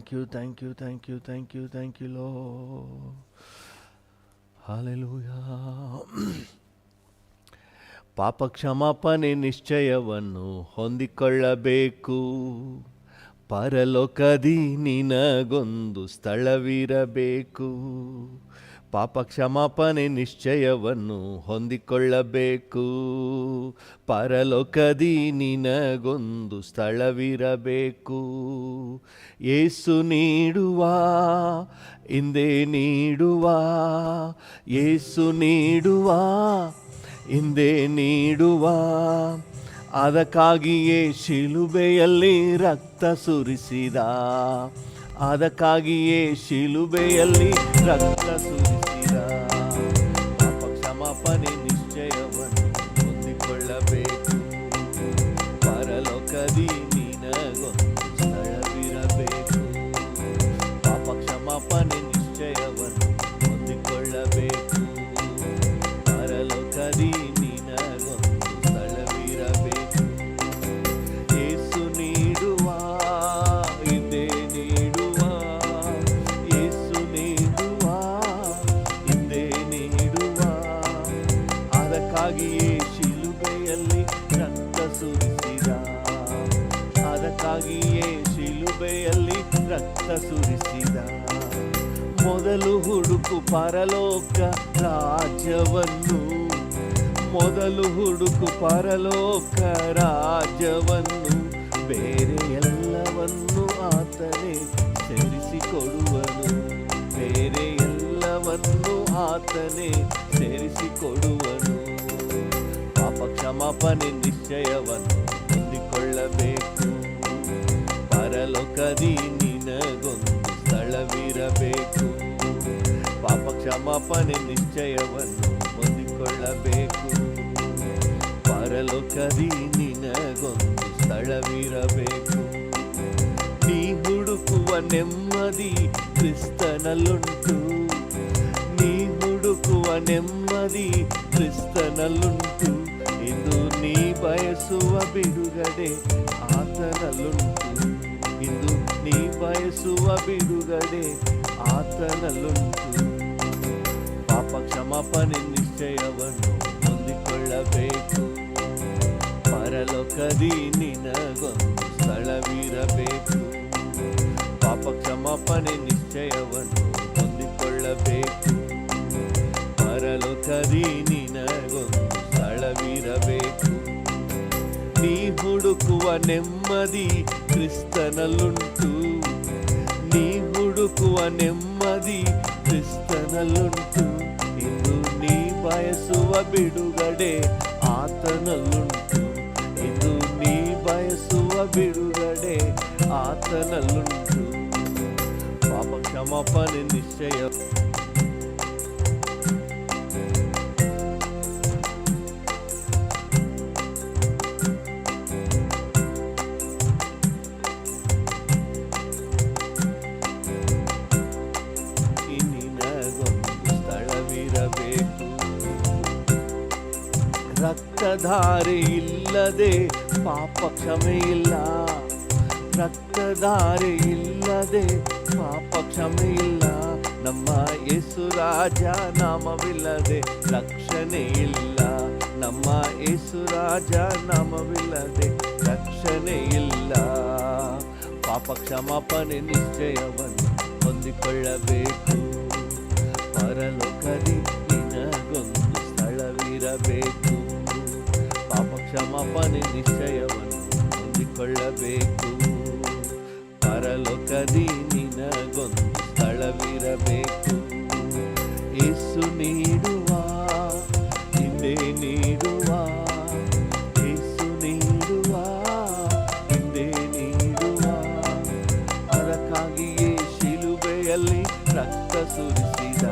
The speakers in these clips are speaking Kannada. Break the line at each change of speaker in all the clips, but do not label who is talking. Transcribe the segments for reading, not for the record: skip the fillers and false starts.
Thank you, thank you, thank you, thank you, thank you, Lord. Hallelujah. ಪಾಪ ಕ್ಷಮಾಪಣೆ ನಿಶ್ಚಯವನ್ನು ಹೊಂದಿಕೊಳ್ಳಬೇಕು. ಪರಲೋಕದಿ ನಿನಗೊಂದು ಸ್ಥಳವಿರಬೇಕು. ಪಾಪ ಕ್ಷಮಾಪಣೆ ನಿಶ್ಚಯವನ್ನು ಹೊಂದಿಕೊಳ್ಳಬೇಕು. ಪರಲೋಕದಿ ನಿನಗೊಂದು ಸ್ಥಳವಿರಬೇಕು. ಯೇಸು ನೀಡುವ ಹಿಂದೆ ನೀಡುವ, ಯೇಸು ನೀಡುವ ಹಿಂದೆ ನೀಡುವ, ಅದಕ್ಕಾಗಿಯೇ ಶಿಲುಬೆಯಲ್ಲಿ ರಕ್ತ ಸುರಿಸಿದ, ಅದಕ್ಕಾಗಿಯೇ ಶಿಲುಬೆಯಲ್ಲಿ ರಕ್ತ ಸುರಿಸಿದ. ಪಾಪ ಕ್ಷಮಾಪಣೆ ನಿಶ್ಚಯವನ್ನು ಹೊಂದಿಕೊಳ್ಳಬೇಕು. ಪರಲೋಕದಿ ನಿನಗೊಂದು ಸ್ಥಳವಿರಬೇಕು. ಪಾಪ ಕ್ಷಮಾಪಣೆ ನಿಶ್ಚಯವನ್ನು ಹೊಂದಿಕೊಳ್ಳಬೇಕು. ಪರಲೋಕದಿ ನಿನಗೊಂದು ಸ್ಥಳವಿರಬೇಕು. ಯೇಸು ನೀಡುವ ಹಿಂದೆ ನೀಡುವ, ಯೇಸು ನೀಡುವ ಹಿಂದೆ ನೀಡುವ, ಅದಕ್ಕಾಗಿಯೇ ಶಿಲುಬೆಯಲ್ಲಿ ರಕ್ತ ಸುರಿಸಿದ, ಅದಕ್ಕಾಗಿಯೇ ಶಿಲುಬೆಯಲ್ಲಿ ರಕ್ತ ಸುರಿಸಿದ. ಮೊದಲು ಹುಡುಕು ಪರಲೋಕ ರಾಜ್ಯವನ್ನು, ಮೊದಲು ಹುಡುಕು ಪರಲೋಕ ರಾಜ್ಯವನ್ನು, ಬೇರೆ ಎಲ್ಲವನ್ನು ಆತನೇ ಸೇರಿಸಿಕೊಡುವನು, ಬೇರೆ ಎಲ್ಲವನ್ನು ಆತನೇ ಸೇರಿಸಿಕೊಡುವನು. ಪಾಪ ಕ್ಷಮಾಪಣೆ ನಿಶ್ಚಯವನ್ನು ಹೊಂದಿಕೊಳ್ಳಬೇಕು. ಪರಲೋಕದಿ ನಿನಗೊಂದು ಸ್ಥಳವಿರಬೇಕು. ಪಾಪ ಕ್ಷಮಾಪಣೆ ನಿಶ್ಚಯವನ್ನು ಹೊಂದಿಕೊಳ್ಳಬೇಕು. ಪರಲೋಕದಿ ನಿನಗೊಂದು ಸ್ಥಳವಿರಬೇಕು. ನೀ ಹುಡುಕುವ ನೆಮ್ಮದಿ ಕ್ರಿಸ್ತನಲ್ಲುಂಟು, ನೀ ಹುಡುಕುವ ನೆಮ್ಮದಿ ಕ್ರಿಸ್ತನಲ್ಲುಂಟು. ಇಂದು ನೀ ಬಯಸುವ ಬಿಡುಗಡೆ ಆತನಲ್ಲುಂಟು, ಇಂದು ನೀ ಬಯಸುವ ಬಿಡುಗಡೆ ಆತನಲ್ಲುಂಟು. ಪಾಪ ಕ್ಷಮಾಪಣೆ ನಿಶ್ಚಯವನ್ನು ಹೊಂದಿಕೊಳ್ಳಬೇಕು. ಪರಲೋಕದಿ ನಿನಗೊಂದು ಸ್ಥಳವಿರಬೇಕು. ಪಾಪ ಕ್ಷಮಾಪಣೆ ನಿಶ್ಚಯವನ್ನು ಹೊಂದಿಕೊಳ್ಳಬೇಕು. ಪರಲೋಕದಿ ನಿನಗೊಂದು ಸ್ಥಳವಿರಬೇಕು. ನೀ ಹುಡುಕುವ ನೆಮ್ಮದಿ ಕ್ರಿಸ್ತನಲ್ಲುಂಟು, ನೀ ಹುಡುಕುವ ನೆಮ್ಮದಿ ಕ್ರಿಸ್ತನಲ್ಲುಂಟು. ಇಂದು ನೀ ಬಯಸುವ ಬಿಡುಗಡೆ ಆತನಲ್ಲುಂಟು, ಇಂದು ನೀ ಬಯಸುವ ಬಿಡುಗಡೆ ಆತನಲ್ಲುಂಟು. ಪಾಪ ಕ್ಷಮಾಪಣೆ ನಿಶ್ಚಯ ರಕ್ತಧಾರೆ ಇಲ್ಲದೆ ಪಾಪ ಕ್ಷಮೆ ಇಲ್ಲ, ರಕ್ತಧಾರೆ ಇಲ್ಲದೆ ಪಾಪ ಕ್ಷಮೆ ಇಲ್ಲ. ನಮ್ಮ ಯೇಸು ರಾಜ ನಾಮವಿಲ್ಲದೆ ರಕ್ಷಣೆ ಇಲ್ಲ, ನಮ್ಮ ಯೇಸು ರಾಜ ನಾಮವಿಲ್ಲದೆ ರಕ್ಷಣೆ ಇಲ್ಲ. ಪಾಪ ಕ್ಷಮಾಪಣೆ ನಿಶ್ಚಯವನ್ನು ಹೊಂದಿಕೊಳ್ಳಬೇಕು. ಪರಲೋಕದಿ ನಿನಗೊಂದು ಸ್ಥಳವಿರಬೇಕು. ಪಾಪ ಕ್ಷಮಾಪಣೆ ನಿಶ್ಚಯವನ್ನು ಹೊಂದಿಕೊಳ್ಳಬೇಕು. ಪರಲೋಕದಿ ನಿನಗೊಂದು ಸ್ಥಳವಿರಬೇಕು. ಯೇಸು ನೀಡುವ ಹಿಂದೆ ನೀಡುವ, ಯೇಸು ನೀಡುವ ಹಿಂದೆ ನೀಡುವ, ಅದಕ್ಕಾಗಿಯೇ ಶಿಲುಬೆಯಲ್ಲಿ ರಕ್ತ ಸುರಿಸಿದ,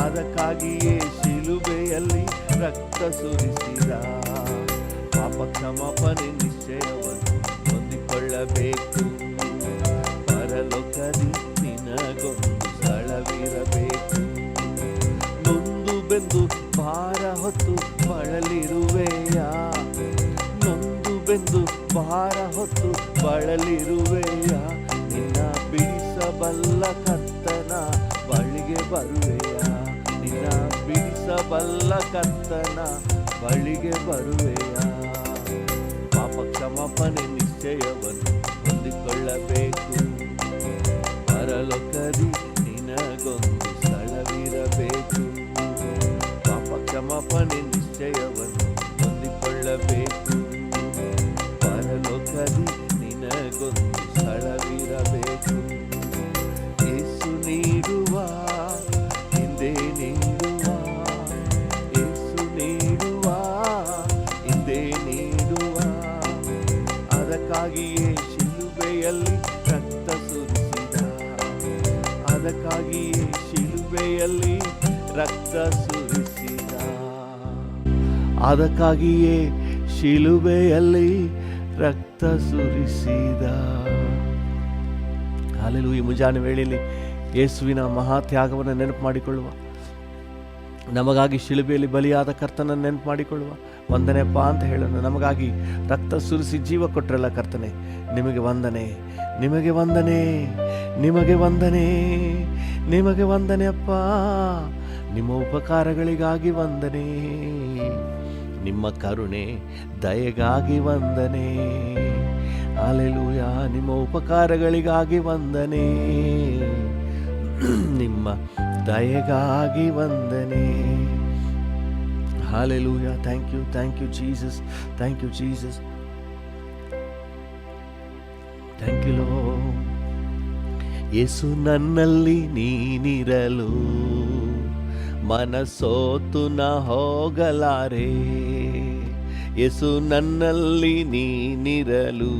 ಅದಕ್ಕಾಗಿಯೇ ಶಿಲುಬೆಯಲ್ಲಿ ರಕ್ತ ಸುರಿಸಿದ. ಪಾಪ ಕ್ಷಮಾಪಣೆ ನಿಶ್ಚಯವನ್ನು ಹೊಂದಿಕೊಳ್ಳಬೇಕು. ಪರಲೋಕದಿ ನಿನಗೊಂದು ಸ್ಥಳವಿರಬೇಕು. ನೊಂದು ಬೆಂದು ಭಾರ ಹೊತ್ತು ಬಳಲಿರುವೆಯ, ನೊಂದು ಬೆಂದು ಭಾರ ಹೊತ್ತು ಬಳಲಿರುವೆಯ, ನಿನ್ನ ಬಿಡಿಸಬಲ್ಲ ಕರ್ತನ ಬಳಿಗೆ ಬರುವೆಯ, ನಿನ್ನ ಬಿಡಿಸಬಲ್ಲ ಕರ್ತನ ಬಳಿಗೆ ಬರುವೆಯ. ಪಾಪ ಕ್ಷಮಾಪಣೆ ನಿಶ್ಚಯವನ್ನು ಹೊಂದಿಕೊಳ್ಳಬೇಕು, ಪರಲೋಕದಿ ನಿನಗೊಂದು ಸ್ಥಳವಿರಬೇಕು. ಪಾಪ ಕ್ಷಮಾಪಣೆ ನಿಶ್ಚಯವನ್ನು ಹೊಂದಿಕೊಳ್ಳಬೇಕು, ಪರಲೋಕದಿ ನಿನಗೊಂದು ಸ್ಥಳವಿರಬೇಕು. ಯೇಸು ನೀಡುವ ಹಿಂದೆ ನೀಡುವ, ಯೇಸು ನೀಡುವ ಹಿಂದೆ ನೀಡುವ. ಅದಕ್ಕಾಗಿಯೇ ಶಿಲುಬೆಯಲ್ಲಿ ರಕ್ತ ಸುರಿಸಿದ, ಅದಕ್ಕಾಗಿಯೇ ಶಿಲುಬೆಯಲ್ಲಿ ರಕ್ತ ಸುರಿಸಿದ, ಅದಕ್ಕಾಗಿಯೇ ಶಿಲುಬೆಯಲ್ಲಿ ರಕ್ತ ಸುರಿಸಿದ. ಹಲ್ಲೆಲೂಯಾ. ಮುಂಜಾನೆ ವೇಳೆಯಲ್ಲಿ ಯೇಸುವಿನ ಮಹಾತ್ಯಾಗವನ್ನು ನೆನಪು ಮಾಡಿಕೊಳ್ಳುವ, ನಮಗಾಗಿ ಶಿಲುಬೆಯಲ್ಲಿ ಬಲಿಯಾದ ಕರ್ತನನ್ನು ನೆನಪು ಮಾಡಿಕೊಳ್ಳುವ. ವಂದನೆಪ್ಪ ಅಂತ ಹೇಳೋಣ. ನಮಗಾಗಿ ರಕ್ತ ಸುರಿಸಿ ಜೀವ ಕೊಟ್ಟರಲ್ಲ ಕರ್ತನೆ, ನಿಮಗೆ ವಂದನೆ, ನಿಮಗೆ ವಂದನೆ, ನಿಮಗೆ ವಂದನೆ, ನಿಮಗೆ ವಂದನೆ ಅಪ್ಪ. ನಿಮ್ಮ ಉಪಕಾರಗಳಿಗಾಗಿ ವಂದನೆ, ನಿಮ್ಮ ಕರುಣೆ ದಯೆಗಾಗಿ ವಂದನೆ. ಹಲ್ಲೆಲೂಯಾ. ನಿಮ್ಮ ಉಪಕಾರಗಳಿಗಾಗಿ ವಂದನೆ, ನಿಮ್ಮ ದಯೆಗಾಗಿ ವಂದನೆ. Hallelujah. Thank you, thank you Jesus, thank you Jesus, thank you Lord. Yesu ನನ್ನಲ್ಲಿ ನೀನಿರಲು ಮನಸೋತು ನ ಹೋಗಲಾರೆ, ಯೇಸು ನನ್ನಲ್ಲಿ ನೀನಿರಲು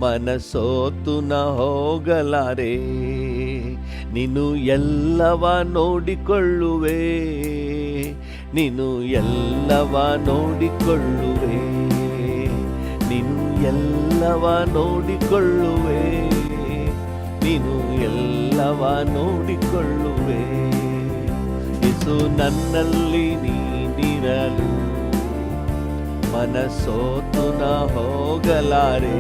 ಮನಸೋತು ನ ಹೋಗಲಾರೆ. ನೀನು ಎಲ್ಲವ ನೋಡಿಕೊಳ್ಳುವೆ, ನೀನು ಎಲ್ಲವ ನೋಡಿಕೊಳ್ಳುವೆ, ನೀನು ಎಲ್ಲವ ನೋಡಿಕೊಳ್ಳುವೆ, ನೀನು ಎಲ್ಲವ ನೋಡಿಕೊಳ್ಳುವೆ. ಯೇಸು ನನ್ನಲ್ಲಿ ನೀನಿರಲು ಮನಸೋತು ನ ಹೋಗಲಾರೆ,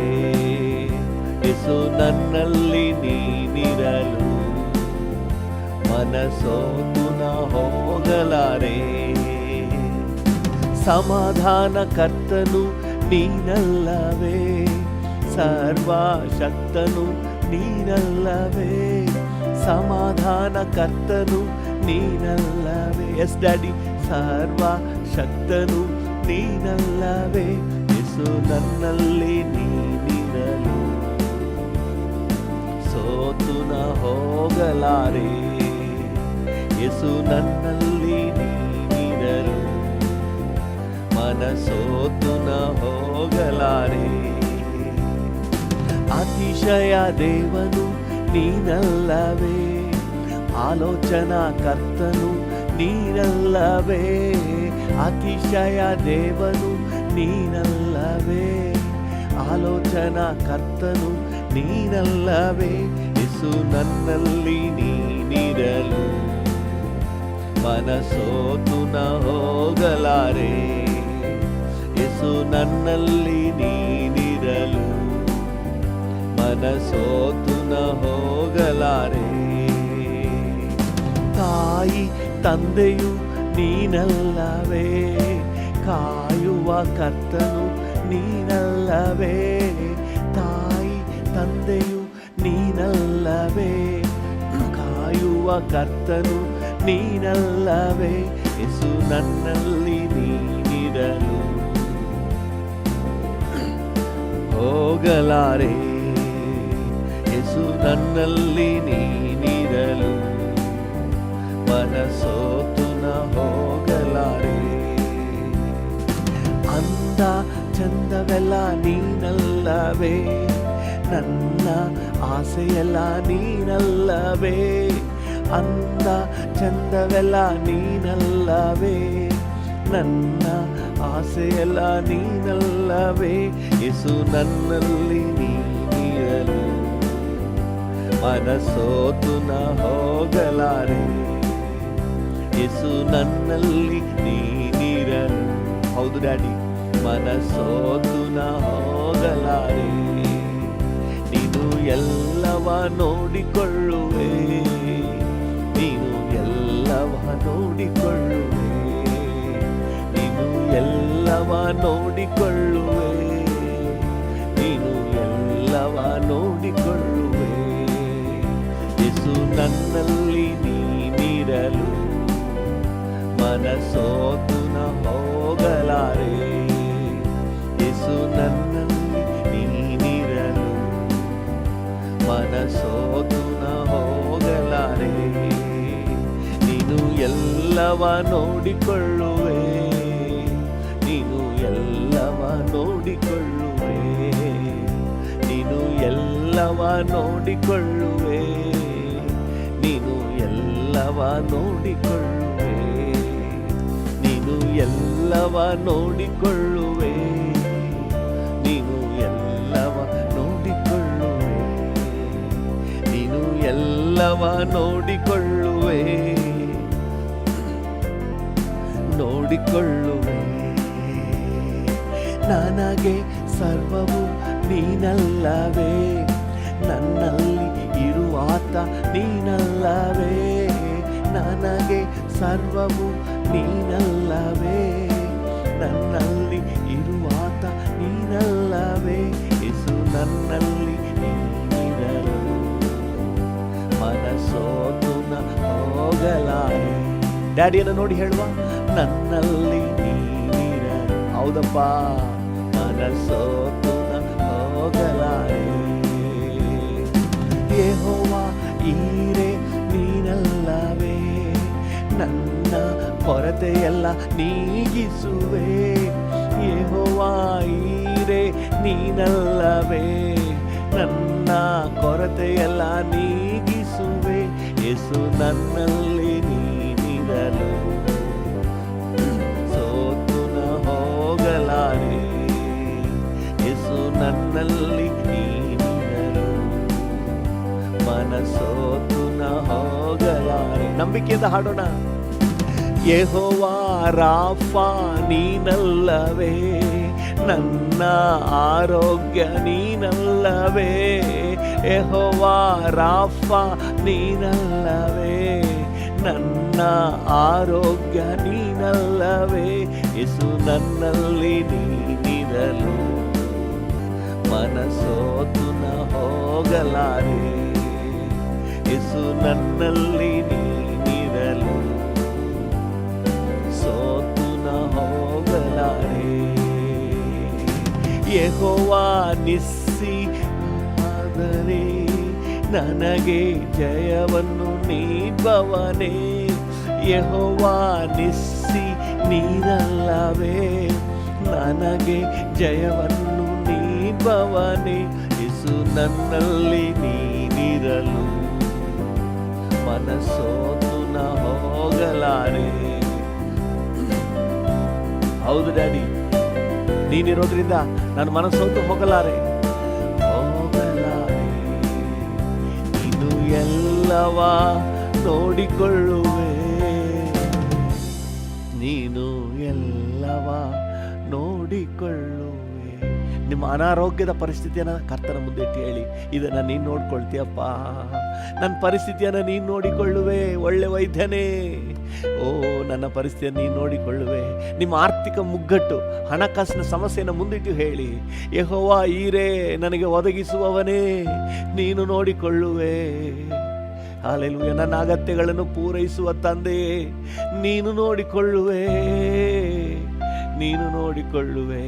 ಯೇಸು ನನ್ನಲ್ಲಿ ನೀನಿರಲು ಮನಸೋತು ನ ಹೋಗಲಾರೆ. ಸಮಾಧಾನ ಕರ್ತನು ನೀನಲ್ಲವೇ, ಸರ್ವಶಕ್ತನು ನೀನಲ್ಲವೇ, ಸಮಾಧಾನ ಕರ್ತನು ನೀನಲ್ಲವೇ. Yes daddy. ಸರ್ವಶಕ್ತನು ನೀನಲ್ಲವೇ, ಯೇಸು ನನ್ನಲ್ಲಿ ನೀನಿರಲು ಸೋತು ನ ಹೋಗಲಾರೆ, ಯೇಸು ನನ್ನಲ್ಲಿ ನೀನಿರಲು ಮನಸೋತು ನ ಹೋಗಲಾರೆ. ಅತಿಶಯ ದೇವನು ನೀನಲ್ಲವೇ, ಆಲೋಚನಾ ಕರ್ತನು ನೀನಲ್ಲವೇ, ಅತಿಶಯ ದೇವನು ನೀನಲ್ಲವೇ, ಆಲೋಚನಾ ಕರ್ತನು ನೀನಲ್ಲವೇ. ಯೇಸು ನನ್ನಲ್ಲಿ ನೀನಿರಲು ಮನಸೋತು ನ ಹೋಗಲಾರೆ, ಯೇಸು ನನ್ನಲ್ಲಿ ನೀನಿರಲು ಮನಸೋತು ನ ಹೋಗಲಾರೆ. ತಾಯಿ ತಂದೆಯು ನೀನಲ್ಲವೇ, ಕಾಯುವ ಕರ್ತನು ನೀನಲ್ಲವೇ, ತಾಯಿ ತಂದೆಯು ನೀನಲ್ಲವೇ, ಕಾಯುವ ಕರ್ತನು ನೀನಲ್ಲವೇ. ಯೇಸು ನನ್ನಲ್ಲಿ ನೀನಿರಲು ಹೋಗಲಾರೆ, ಯೇಸು ನನ್ನಲ್ಲಿ ನೀನಿರಲು ಮನಸೋತು ನ ಹೋಗಲಾರೆ. ಅಂದ ಚಂದವೆಲ್ಲ ನೀನಲ್ಲವೇ, ನನ್ನ ಆಸೆಯೆಲ್ಲ ನೀನಲ್ಲವೇ, ಅಂದ ಚಂದವೆಲ್ಲ ನೀನಲ್ಲವೇ, ನನ್ನ ಆಸೆಯೆಲ್ಲ ನೀನಲ್ಲವೇ. ಯೇಸು ನನ್ನಲ್ಲಿ ನೀನಿರಲು ಮನಸೋತು ನ ಹೋಗಲಾರೆ, ಯೇಸು ನನ್ನಲ್ಲಿ ನೀನಿರಲು. ಹೌದು ಡ್ಯಾಡಿ. ಮನಸೋತು ನ ಹೋಗಲಾರೆ, ನೀನು ನೀನು ಎಲ್ಲವ ನೋಡಿಕೊಳ್ಳುವೆ, ನೀನು ಎಲ್ಲವ ನೋಡಿಕೊಳ್ಳುವೆ, ನೀನು ಎಲ್ಲವ ನೋಡಿಕೊಳ್ಳುವೆ, ನೀನು ಎಲ್ಲವ ನೋಡಿಕೊಳ್ಳುವೆ. ಯೇಸು ನನ್ನಲ್ಲಿ ನೀನಿರಲು ಮನಸೋತು ನ ಹೋಗಲಾರೆ. ಯೇಸು ನನ್ನಲ್ಲಿ ನೀನಿರಲು ಮನಸೋತು ನ ಹೋಗಲಾರೆ. ನೀನು ಎಲ್ಲವ ನೋಡಿಕೊಳ್ಳುವೆ, ನೀನು ಎಲ್ಲವ ನೋಡಿಕೊಳ್ಳುವೆ, ನೀನು ಎಲ್ಲವ ನೋಡಿಕೊಳ್ಳುವೆ, ನೀನು ಎಲ್ಲವ ನೋಡಿಕೊಳ್ಳುವೆ, ನೀನು ಎಲ್ಲವ ನೋಡಿಕೊಳ್ಳುವೆ, ನೀನು ಎಲ್ಲವ ನೋಡಿಕೊಳ್ಳುವೆ, ನೀನು ಎಲ್ಲವ ನೋಡಿಕೊಳ್ಳುವೆ, ನೋಡಿಕೊಳ್ಳುವೆ. ನನಗೆ ಸರ್ವವು ನೀನಲ್ಲವೇ, ನನ್ನಲ್ಲಿ ಇರುವಾತ ನೀನಲ್ಲವೇ, ನನಗೆ ಸರ್ವವು ನೀನಲ್ಲವೇ, ನನ್ನಲ್ಲಿ ಇರುವಾತ ನೀನಲ್ಲವೇ. ಯೇಸು ನನ್ನಲ್ಲಿ ನೀನಿರಲು ಮನಸೋತು ನ ಹೋಗಲಾರೆ. ಡ್ಯಾಡಿಯನ್ನು ನೋಡಿ ಹೇಳುವ, ನನ್ನಲ್ಲಿ ನೀನಿರಲು. ಹೌದಪ್ಪ, ಮನಸೋತು ನ ಹೋಗಲಾರೆ. ಯೆಹೋವ ಈರೆ ನೀನಲ್ಲವೇ, ನನ್ನ ಕೊರತೆಯೆಲ್ಲ ನೀಗಿಸುವೆ. ಯೆಹೋವ ಈರೆ ನೀನಲ್ಲವೇ, ನನ್ನ ಕೊರತೆಯೆಲ್ಲ ನೀಗಿಸುವೆ. ಯೇಸು ನನ್ನಲ್ಲಿ ನೀನಿರಲು ಸೋತು ನ ಹೋಗಲಾರೆ. ಯೇಸು ನನ್ನಲ್ಲಿ ನೀನಿರಲು ಮನಸೋತು ನ ಹೋಗಲಾರೆ. ನಂಬಿಕೆಯಿಂದ ಹಾಡೋಣ. ಯೆಹೋವ ರಾಫಾ ನೀನಲ್ಲವೇ, ನನ್ನ ಆರೋಗ್ಯ ನೀನಲ್ಲವೇ. ಯೆಹೋವ ರಾಫಾ ನೀನಲ್ಲವೇ, ನನ್ನ ಆರೋಗ್ಯ ನೀನಲ್ಲವೇ. ಯೇಸು ನನ್ನಲ್ಲಿ ನೀನಿರಲು ಮನಸೋತು ನ ಹೋಗಲಾರೆ. ಯೇಸು ನನ್ನಲ್ಲಿ ನೀನಿರಲು ಸೋತು ನ ಹೋಗಲಾರೆ. ಯೆಹೋವ ನಿಸ್ಸಿ ಆದರೆ ನನಗೆ ಜಯವನ್ನು ನೀಡುವವನೇ. ಯೆಹೋವ ನಿಸ್ಸಿ ನೀನಲ್ಲವೇ, ನನಗೆ ಜಯವನ್ನು ನೀಡುವವನೇ. ಯೇಸು ನನ್ನಲ್ಲಿ ನೀನಿರಲು ಮನಸೋತು ನ ಹೋಗಲಾರೆ. ಹೌದು ಡ್ಯಾಡಿ, ನೀನಿರೋದ್ರಿಂದ ನಾನು ಮನಸೋತು ಹೋಗಲಾರೆ, ಹೋಗಲಾರೆ. ನೀನು ಎಲ್ಲವ ನೋಡಿಕೊಳ್ಳುವೆ, ನೀನು ಎಲ್ಲವ ನೋಡಿಕೊಳ್ಳುವೆ. ನಿಮ್ಮ ಅನಾರೋಗ್ಯದ ಪರಿಸ್ಥಿತಿಯನ್ನು ಕರ್ತನ ಮುಂದೆ ಇಟ್ಟು ಹೇಳಿ, ಇದನ್ನು ನೀನು ನೋಡ್ಕೊಳ್ತೀಯಪ್ಪ, ನನ್ನ ಪರಿಸ್ಥಿತಿಯನ್ನು ನೀನು ನೋಡಿಕೊಳ್ಳುವೆ ಒಳ್ಳೆ ವೈದ್ಯನೇ. ಓ, ನನ್ನ ಪರಿಸ್ಥಿತಿಯನ್ನು ನೀನು ನೋಡಿಕೊಳ್ಳುವೆ. ನಿಮ್ಮ ಆರ್ಥಿಕ ಮುಗ್ಗಟ್ಟು, ಹಣಕಾಸಿನ ಸಮಸ್ಯೆಯನ್ನು ಮುಂದಿಟ್ಟು ಹೇಳಿ, ಯೆಹೋವ ಈರೇ ನನಗೆ ಒದಗಿಸುವವನೇ, ನೀನು ನೋಡಿಕೊಳ್ಳುವೆ. ಹಲ್ಲೆಲೂಯಾ. ನನ್ನ ಅಗತ್ಯಗಳನ್ನು ಪೂರೈಸುವ ತಂದೆಯೇ, ನೀನು ನೋಡಿಕೊಳ್ಳುವೆ, ನೀನು ನೋಡಿಕೊಳ್ಳುವೆ.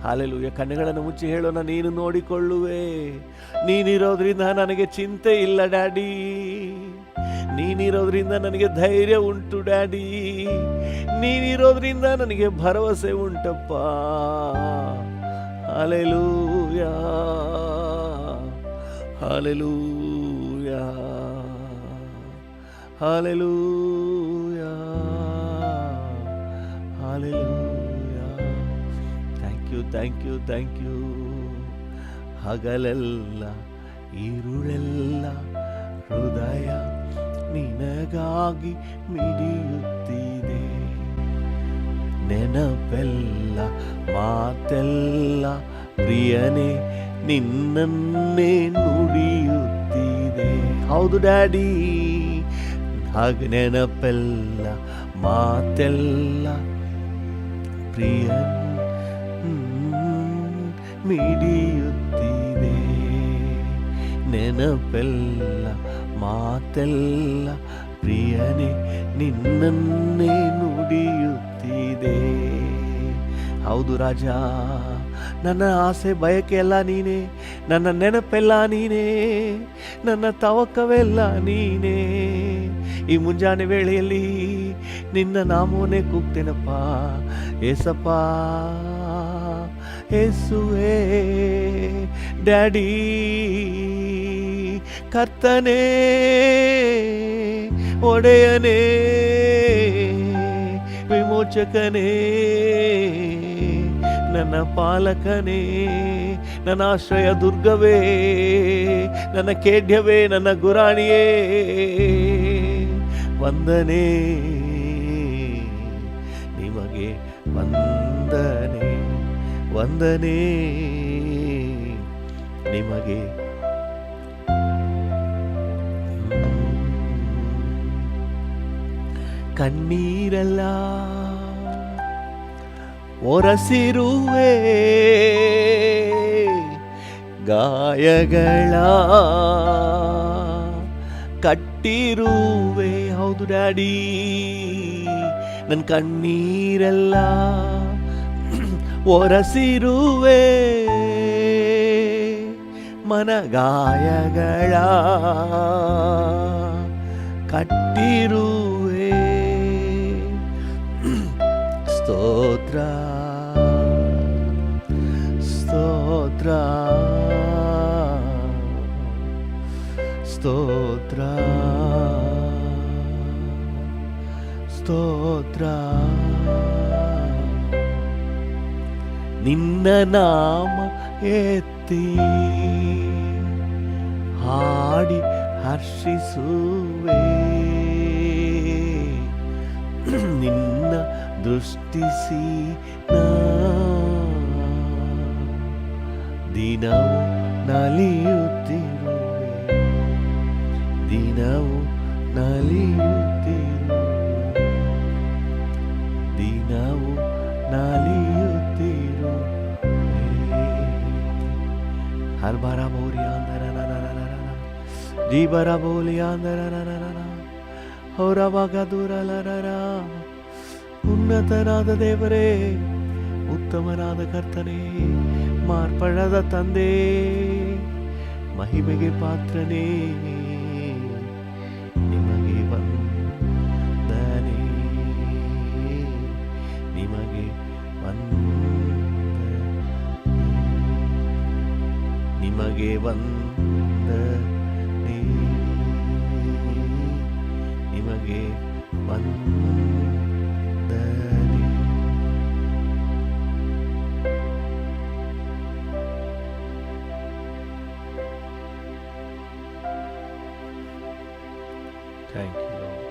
ಹಲ್ಲೆಲೂಯಾ. ಕಣ್ಣುಗಳನ್ನು ಮುಚ್ಚಿ ಹೇಳೋಣ, ನೀನು ನೋಡಿಕೊಳ್ಳುವೆ. ನೀನಿರೋದ್ರಿಂದ ನನಗೆ ಚಿಂತೆ ಇಲ್ಲ ಡ್ಯಾಡಿ, ನೀನಿರೋದ್ರಿಂದ ನನಗೆ ಧೈರ್ಯ ಉಂಟು ಡ್ಯಾಡಿ, ನೀನಿರೋದ್ರಿಂದ ನನಗೆ ಭರವಸೆ ಉಂಟಪ್ಪ. Hallelujah, hallelujah, hallelujah, hallelujah. Thank you, thank you. ಹಗಲೆಲ್ಲ ഇരുಳೆಲ್ಲ ಹೃದಯ ನಿನಗಾಗಿ ಮಿಡಿಯುತ್ತಿದೆ. ನೆನಪೆಲ್ಲ ಮಾತೆಲ್ಲ ಪ್ರಿಯನೇ ನಿನ್ನನ್ನೇ ನುಡಿಯುತ್ತಿದೆ. ಹೌದು ಡ್ಯಾಡಿ, ಹಾಗೆ ನೆನಪೆಲ್ಲ ಮಾತೆಲ್ಲ ಪ್ರಿಯನ್ ಮಿಡಿಯುತ್ತಿದೆ. ನೆನಪೆಲ್ಲ ಮಾತೆಲ್ಲ ಪ್ರಿಯನೇ ನಿನ್ನನ್ನೇ ನುಡಿಯುತ್ತಿದೆ. ಹೌದು ರಾಜ, ನನ್ನ ಆಸೆ ಬಯಕೆ ಎಲ್ಲ ನೀನೇ, ನನ್ನ ನೆನಪೆಲ್ಲ ನೀನೇ, ನನ್ನ ತವಕವೆಲ್ಲ ನೀನೇ. ಈ ಮುಂಜಾನೆ ವೇಳೆಯಲ್ಲಿ ನಿನ್ನ ನಾಮವನ್ನೇ ಕೂಗ್ತೇನಪ್ಪ, ಏಸಪ್ಪ, ಏಸುವೆ, ಡ್ಯಾಡಿ, ಕರ್ತನೇ, ಒಡೆಯನೇ, ವಿಮೋಚಕನೇ, ನನ್ನ ಪಾಲಕನೇ, ನನ್ನ ಆಶ್ರಯ ದುರ್ಗವೇ, ನನ್ನ ಖೇಡ್ಯವೇ, ನನ್ನ ಗುರಾಣಿಯೇ, ವಂದನೆ ನಿಮಗೆ, ವಂದನೆ, ವಂದನೆ ನಿಮಗೆ. ಕಣ್ಣೀರಲ್ಲ ಒರಸಿರುವೆ, ಗಾಯಗಳ ಕಟ್ಟಿರುವೆ. ಹೌದು ಡ್ಯಾಡಿ, ನನ್ನ ಕಣ್ಣೀರೆಲ್ಲ ಒರಸಿರುವೆ, ಮನಗಾಯಗಳ ಕಟ್ಟಿರುವೆ. ಸ್ತೋತ್ರ, ಸ್ತೋತ್ರ, ಸ್ತೋತ್ರ, ಸ್ತೋತ್ರ. ನಿನ್ನ ನಾಮ ಎತ್ತಿ ಹಾಡಿ ಹರ್ಷಿಸುವೆ, ನಿನ್ನ ದೃಷ್ಟಿಸಿ ದಿನವು ನಲಿಯುತ್ತಿರುವೆ, ದಿನವು ನಲಿಯುತ್ತಿರುವೆ, ದಿನವು ನಲಿಯುತ್ತಿರುವೆ. ಹರ್ ಬಾರ ಬೋರಿ ಅಂದರ ಜೀ ಬರ ಬೋಲಿ ಅಂದರ ಹೊರವಾಗ ದೂರಲರ. ಉನ್ನತನಾದ ದೇವರೇ, ಉತ್ತಮನಾದ ಕರ್ತನೇ, ಮಾರ್ಪಡದ ತಂದೆ, ಮಹಿಮೆಗೆ ಪಾತ್ರನೇ, ನಿಮಗೆ ವಂದನೆ, ನಿಮಗೆ ವಂದನೆ, ನಿಮಗೆ ವಂದನೆ, ನಿಮಗೆ ವಂದನೆ. Thank you, Lord.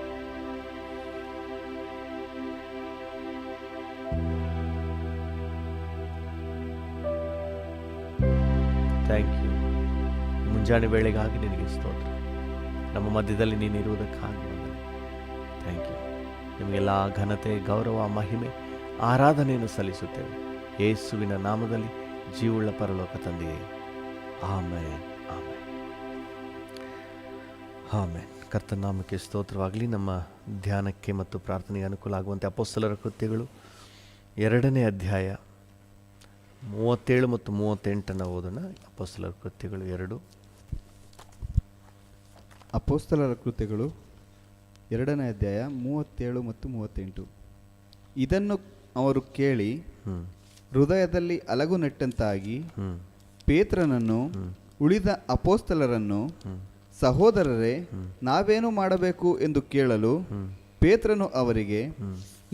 Thank you. ಮುಂಜಾನೆ ವೇಳೆಗಾಗಿ ನಿನಗೆ ಸ್ತೋತ್ರ. ನಮ್ಮ ಮಧ್ಯದಲ್ಲಿ ನೀನಿರುವುದಕ್ಕಾಗಿ ಥ್ಯಾಂಕ್ ಯು. ನಿಮಗೆಲ್ಲ ಘನತೆ, ಗೌರವ, ಮಹಿಮೆ, ಆರಾಧನೆಯನ್ನು ಸಲ್ಲಿಸುತ್ತೇವೆ ಯೇಸುವಿನ ನಾಮದಲ್ಲಿ, ಜೀವುಳ್ಳ ಪರಲೋಕ ತಂದೆಯೇ. Amen, amen, amen. ಕರ್ತನ ನಾಮಕ್ಕೆ ಸ್ತೋತ್ರವಾಗಲಿ. ನಮ್ಮ ಧ್ಯಾನಕ್ಕೆ ಮತ್ತು ಪ್ರಾರ್ಥನೆಗೆ ಅನುಕೂಲ ಆಗುವಂತೆ ಅಪೊಸ್ತಲರ ಕೃತ್ಯಗಳು 2ನೇ ಅಧ್ಯಾಯ 37 ಮತ್ತು 38 ಓದೋಣ. ಅಪೊಸ್ತಲರ ಕೃತ್ಯಗಳು 2.
ಅಪೊಸ್ತಲರ ಕೃತ್ಯಗಳು 2ನೇ ಅಧ್ಯಾಯ 37 ಮತ್ತು 38. ಇದನ್ನು ಅವರು ಕೇಳಿ ಹೃದಯದಲ್ಲಿ ಅಲಗು ನೆಟ್ಟಂತಾಗಿ ಪೇತ್ರನನ್ನು ಉಳಿದ ಅಪೊಸ್ತಲರನ್ನು, ಸಹೋದರರೇ, ನಾವೇನು ಮಾಡಬೇಕು ಎಂದು ಕೇಳಲು, ಪೇತ್ರನು ಅವರಿಗೆ,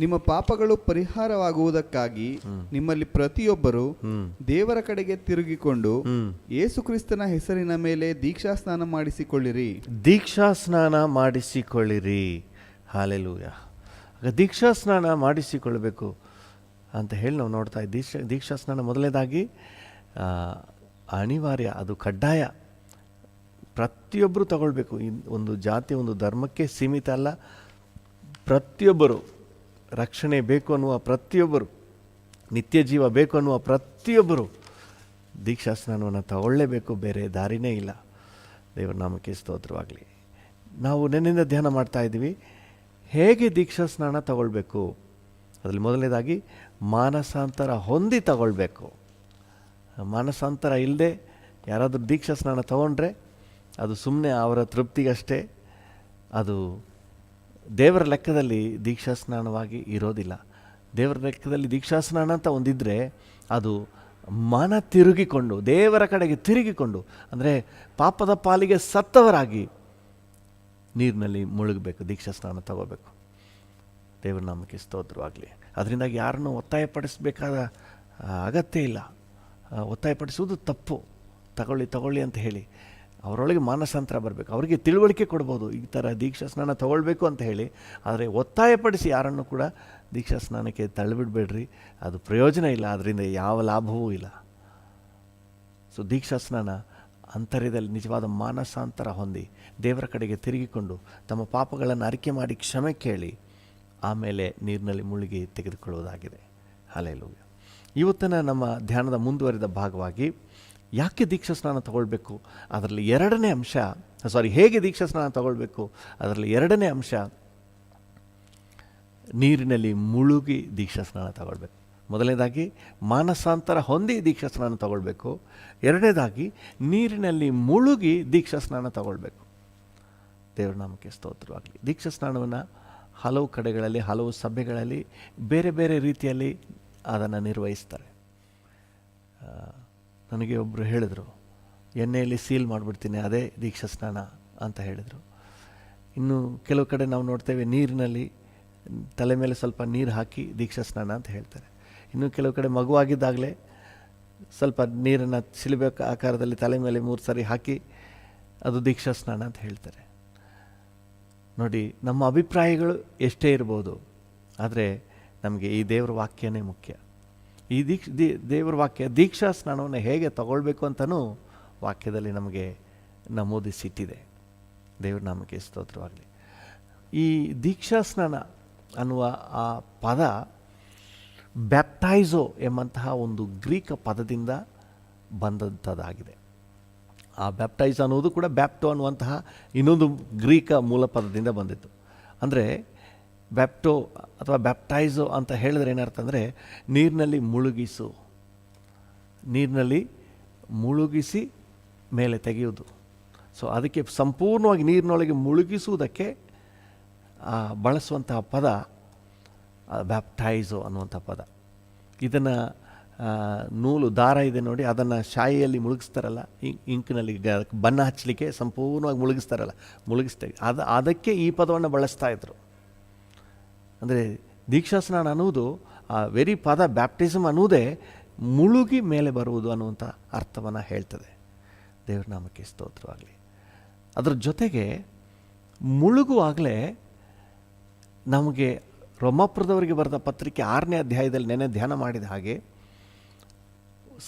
ನಿಮ್ಮ ಪಾಪಗಳು ಪರಿಹಾರವಾಗುವುದಕ್ಕಾಗಿ ನಿಮ್ಮಲ್ಲಿ ಪ್ರತಿಯೊಬ್ಬರು ದೇವರ ಕಡೆಗೆ ತಿರುಗಿಕೊಂಡು ಯೇಸು ಕ್ರಿಸ್ತನ ಹೆಸರಿನ ಮೇಲೆ ದೀಕ್ಷಾಸ್ನಾನ ಮಾಡಿಸಿಕೊಳ್ಳಿರಿ.
ದೀಕ್ಷಾಸ್ನಾನ ಮಾಡಿಸಿಕೊಳ್ಳಿರಿ. ಹಾಲೆಲೂಯಾ. ದೀಕ್ಷಾಸ್ನಾನ ಮಾಡಿಸಿಕೊಳ್ಳಬೇಕು ಅಂತ ಹೇಳಿ ನಾವು ನೋಡ್ತಾ ಇದ್ದೀವಿ. ದೀಕ್ಷಾಸ್ನಾನ ಮೊದಲನೇದಾಗಿ ಅನಿವಾರ್ಯ, ಅದು ಕಡ್ಡಾಯ. ಪ್ರತಿಯೊಬ್ಬರು ತಗೊಳ್ಬೇಕು. ಒಂದು ಜಾತಿ ಒಂದು ಧರ್ಮಕ್ಕೆ ಸೀಮಿತ ಅಲ್ಲ. ಪ್ರತಿಯೊಬ್ಬರು ರಕ್ಷಣೆ ಬೇಕು ಅನ್ನುವ ಪ್ರತಿಯೊಬ್ಬರು, ನಿತ್ಯ ಜೀವ ಬೇಕು ಅನ್ನುವ ಪ್ರತಿಯೊಬ್ಬರು ದೀಕ್ಷಾ ಸ್ನಾನವನ್ನು ತಗೊಳ್ಳೇಬೇಕು. ಬೇರೆ ದಾರಿನೇ ಇಲ್ಲ. ದೇವರ ನಾಮಕ್ಕೆ ಸ್ತೋತ್ರವಾಗಲಿ. ನಾವು ನೆನ್ನೆಯಿಂದ ಧ್ಯಾನ ಮಾಡ್ತಾ ಇದ್ದೀವಿ, ಹೇಗೆ ದೀಕ್ಷಾ ಸ್ನಾನ ತಗೊಳ್ಬೇಕು. ಅದರಲ್ಲಿ ಮೊದಲನೇದಾಗಿ ಮಾನಸಾಂತರ ಹೊಂದಿ ತಗೊಳ್ಬೇಕು. ಮಾನಸಾಂತರ ಇಲ್ಲದೆ ಯಾರಾದರೂ ದೀಕ್ಷಾ ಸ್ನಾನ ತಗೊಂಡ್ರೆ ಅದು ಸುಮ್ಮನೆ ಅವರ ತೃಪ್ತಿಗಷ್ಟೇ. ಅದು ದೇವರ ಲೆಕ್ಕದಲ್ಲಿ ದೀಕ್ಷಾ ಸ್ನಾನವಾಗಿ ಇರೋದಿಲ್ಲ. ದೇವರ ಲೆಕ್ಕದಲ್ಲಿ ದೀಕ್ಷಾ ಸ್ನಾನ ಅಂತ ಒಂದಿದ್ದರೆ ಅದು ಮನ ತಿರುಗಿಕೊಂಡು, ದೇವರ ಕಡೆಗೆ ತಿರುಗಿಕೊಂಡು, ಅಂದರೆ ಪಾಪದ ಪಾಲಿಗೆ ಸತ್ತವರಾಗಿ ನೀರಿನಲ್ಲಿ ಮುಳುಗಬೇಕು, ದೀಕ್ಷಾ ಸ್ನಾನ ತಗೋಬೇಕು. ದೇವರ ನಾಮಕ್ಕೆ ಸ್ತೋತ್ರವಾಗಲಿ. ಅದರಿಂದಾಗಿ ಯಾರನ್ನೂ ಒತ್ತಾಯಪಡಿಸಬೇಕಾದ ಅಗತ್ಯ ಇಲ್ಲ. ಒತ್ತಾಯಪಡಿಸುವುದು ತಪ್ಪು. ತಗೊಳ್ಳಿ ಅಂತ ಹೇಳಿ ಅವರೊಳಗೆ ಮಾನಸಾಂತರ ಬರಬೇಕು. ಅವರಿಗೆ ತಿಳುವಳಿಕೆ ಕೊಡ್ಬೋದು, ಈ ಥರ ದೀಕ್ಷಾ ಸ್ನಾನ ತಗೊಳ್ಬೇಕು ಅಂತ ಹೇಳಿ. ಆದರೆ ಒತ್ತಾಯಪಡಿಸಿ ಯಾರನ್ನು ಕೂಡ ದೀಕ್ಷಾ ಸ್ನಾನಕ್ಕೆ ತಳ್ಳಿಬಿಡಬೇಡ್ರಿ. ಅದು ಪ್ರಯೋಜನ ಇಲ್ಲ, ಅದರಿಂದ ಯಾವ ಲಾಭವೂ ಇಲ್ಲ. ಸೊ ದೀಕ್ಷಾ ಸ್ನಾನ ಅಂತರ್ಯದಲ್ಲಿ ನಿಜವಾದ ಮಾನಸಾಂತರ ಹೊಂದಿ ದೇವರ ಕಡೆಗೆ ತಿರುಗಿಕೊಂಡು ತಮ್ಮ ಪಾಪಗಳನ್ನು ಅರಿಕೆ ಮಾಡಿ ಕ್ಷಮೆ ಕೇಳಿ ಆಮೇಲೆ ನೀರಿನಲ್ಲಿ ಮುಳುಗಿ ತೆಗೆದುಕೊಳ್ಳುವುದಾಗಿದೆ. ಹಲ್ಲೆಲೂಯಾ. ಇವತ್ತಿನ ನಮ್ಮ ಧ್ಯಾನದ ಮುಂದುವರಿದ ಭಾಗವಾಗಿ ಯಾಕೆ ದೀಕ್ಷಾ ಸ್ನಾನ ತಗೊಳ್ಬೇಕು, ಅದರಲ್ಲಿ ಎರಡನೇ ಅಂಶ, ಹೇಗೆ ದೀಕ್ಷಾ ಸ್ನಾನ ತಗೊಳ್ಬೇಕು, ಅದರಲ್ಲಿ ಎರಡನೇ ಅಂಶ ನೀರಿನಲ್ಲಿ ಮುಳುಗಿ ದೀಕ್ಷಾ ಸ್ನಾನ ತಗೊಳ್ಬೇಕು. ಮೊದಲನೇದಾಗಿ ಮಾನಸಾಂತರ ಹೊಂದಿ ದೀಕ್ಷಾ ಸ್ನಾನ ತಗೊಳ್ಬೇಕು. ಎರಡನೇದಾಗಿ ನೀರಿನಲ್ಲಿ ಮುಳುಗಿ ದೀಕ್ಷಾ ಸ್ನಾನ ತಗೊಳ್ಬೇಕು. ದೇವರ ನಾಮಕ್ಕೆ ಸ್ತೋತ್ರವಾಗಲಿ. ದೀಕ್ಷಾ ಸ್ನಾನವನ್ನು ಹಲವು ಕಡೆಗಳಲ್ಲಿ, ಹಲವು ಸಭೆಗಳಲ್ಲಿ ಬೇರೆ ಬೇರೆ ರೀತಿಯಲ್ಲಿ ಅದನ್ನು ನಿರ್ವಹಿಸ್ತಾರೆ. ನನಗೆ ಒಬ್ಬರು ಹೇಳಿದರು, ಎಣ್ಣೆಯಲ್ಲಿ ಸೀಲ್ ಮಾಡಿಬಿಡ್ತೀನಿ, ಅದೇ ದೀಕ್ಷಾ ಸ್ನಾನ ಅಂತ ಹೇಳಿದರು. ಇನ್ನು ಕೆಲವು ಕಡೆ ನಾವು ನೋಡ್ತೇವೆ, ನೀರಿನಲ್ಲಿ ತಲೆ ಮೇಲೆ ಸ್ವಲ್ಪ ನೀರು ಹಾಕಿ ದೀಕ್ಷಾ ಸ್ನಾನ ಅಂತ ಹೇಳ್ತಾರೆ. ಇನ್ನು ಕೆಲವು ಕಡೆ ಮಗುವಾಗಿದ್ದಾಗಲೇ ಸ್ವಲ್ಪ ನೀರನ್ನು ಶಿಲುಬೆ ಆಕಾರದಲ್ಲಿ ತಲೆ ಮೇಲೆ 3 ಸಾರಿ ಹಾಕಿ ಅದು ದೀಕ್ಷಾ ಸ್ನಾನ ಅಂತ ಹೇಳ್ತಾರೆ. ನೋಡಿ, ನಮ್ಮ ಅಭಿಪ್ರಾಯಗಳು ಎಷ್ಟೇ ಇರ್ಬೋದು, ಆದರೆ ನಮಗೆ ಈ ದೇವರ ವಾಕ್ಯನೇ ಮುಖ್ಯ. ಈ ದೇವರ ವಾಕ್ಯ ದೀಕ್ಷಾ ಸ್ನಾನವನ್ನು ಹೇಗೆ ತಗೊಳ್ಬೇಕು ಅಂತಲೂ ವಾಕ್ಯದಲ್ಲಿ ನಮಗೆ ನಮೂದಿಸಿಟ್ಟಿದೆ. ದೇವರ ನಾಮಕ್ಕೆ ಸ್ತೋತ್ರವಾಗಲಿ. ಈ ದೀಕ್ಷಾ ಸ್ನಾನ ಅನ್ನುವ ಆ ಪದ ಬ್ಯಾಪ್ಟೈಸೋ ಎಂಬಂತಹ ಒಂದು ಗ್ರೀಕ್ ಪದದಿಂದ ಬಂದಂಥದ್ದಾಗಿದೆ. ಆ ಬ್ಯಾಪ್ಟೈಸ್ ಅನ್ನೋದು ಕೂಡ ಬ್ಯಾಪ್ಟೋ ಅನ್ನುವಂತಹ ಇನ್ನೊಂದು ಗ್ರೀಕ ಮೂಲ ಪದದಿಂದ ಬಂದಿತ್ತು. ಅಂದರೆ ಬ್ಯಾಪ್ಟೋ ಅಥವಾ ಬ್ಯಾಪ್ಟೈಸೋ ಅಂತ ಹೇಳಿದ್ರೆ ಏನರ್ಥ ಅಂದರೆ ನೀರಿನಲ್ಲಿ ಮುಳುಗಿಸು, ನೀರಿನಲ್ಲಿ ಮುಳುಗಿಸಿ ಮೇಲೆ ತೆಗೆಯುವುದು. ಸೊ ಅದಕ್ಕೆ ಸಂಪೂರ್ಣವಾಗಿ ನೀರಿನೊಳಗೆ ಮುಳುಗಿಸುವುದಕ್ಕೆ ಬಳಸುವಂತಹ ಪದ ಬ್ಯಾಪ್ಟೈಸೋ ಅನ್ನುವಂಥ ಪದ. ಇದನ್ನು ನೂಲು ದಾರ ಇದೆ ನೋಡಿ, ಅದನ್ನು ಶಾಯಿಯಲ್ಲಿ ಮುಳುಗಿಸ್ತಾರಲ್ಲ, ಇಂಕ್ನಲ್ಲಿ ಬಣ್ಣ ಹಚ್ಚಲಿಕ್ಕೆ ಸಂಪೂರ್ಣವಾಗಿ ಮುಳುಗಿಸ್ತಾರೆ. ಅದಕ್ಕೆ ಈ ಪದವನ್ನು ಬಳಸ್ತಾ ಇದ್ರು. ಅಂದರೆ ದೀಕ್ಷಾ ಸ್ನಾನ ಅನ್ನುವುದು ಆ ವೆರಿ ಪದ ಬ್ಯಾಪ್ಟಿಸಮ್ ಅನ್ನುವುದೇ ಮುಳುಗಿ ಮೇಲೆ ಬರುವುದು ಅನ್ನುವಂಥ ಅರ್ಥವನ್ನು ಹೇಳ್ತದೆ. ದೇವರ ನಾಮಕ್ಕೆ ಸ್ತೋತ್ರವಾಗಲಿ. ಅದರ ಜೊತೆಗೆ ಮುಳುಗುವಾಗಲೇ ನಮಗೆ ರೋಮಾಪುರದವರಿಗೆ ಬರೆದ ಪತ್ರಿಕೆ 6ನೇ ಅಧ್ಯಾಯದಲ್ಲಿ ನೆನೆ ಧ್ಯಾನ ಮಾಡಿದ ಹಾಗೆ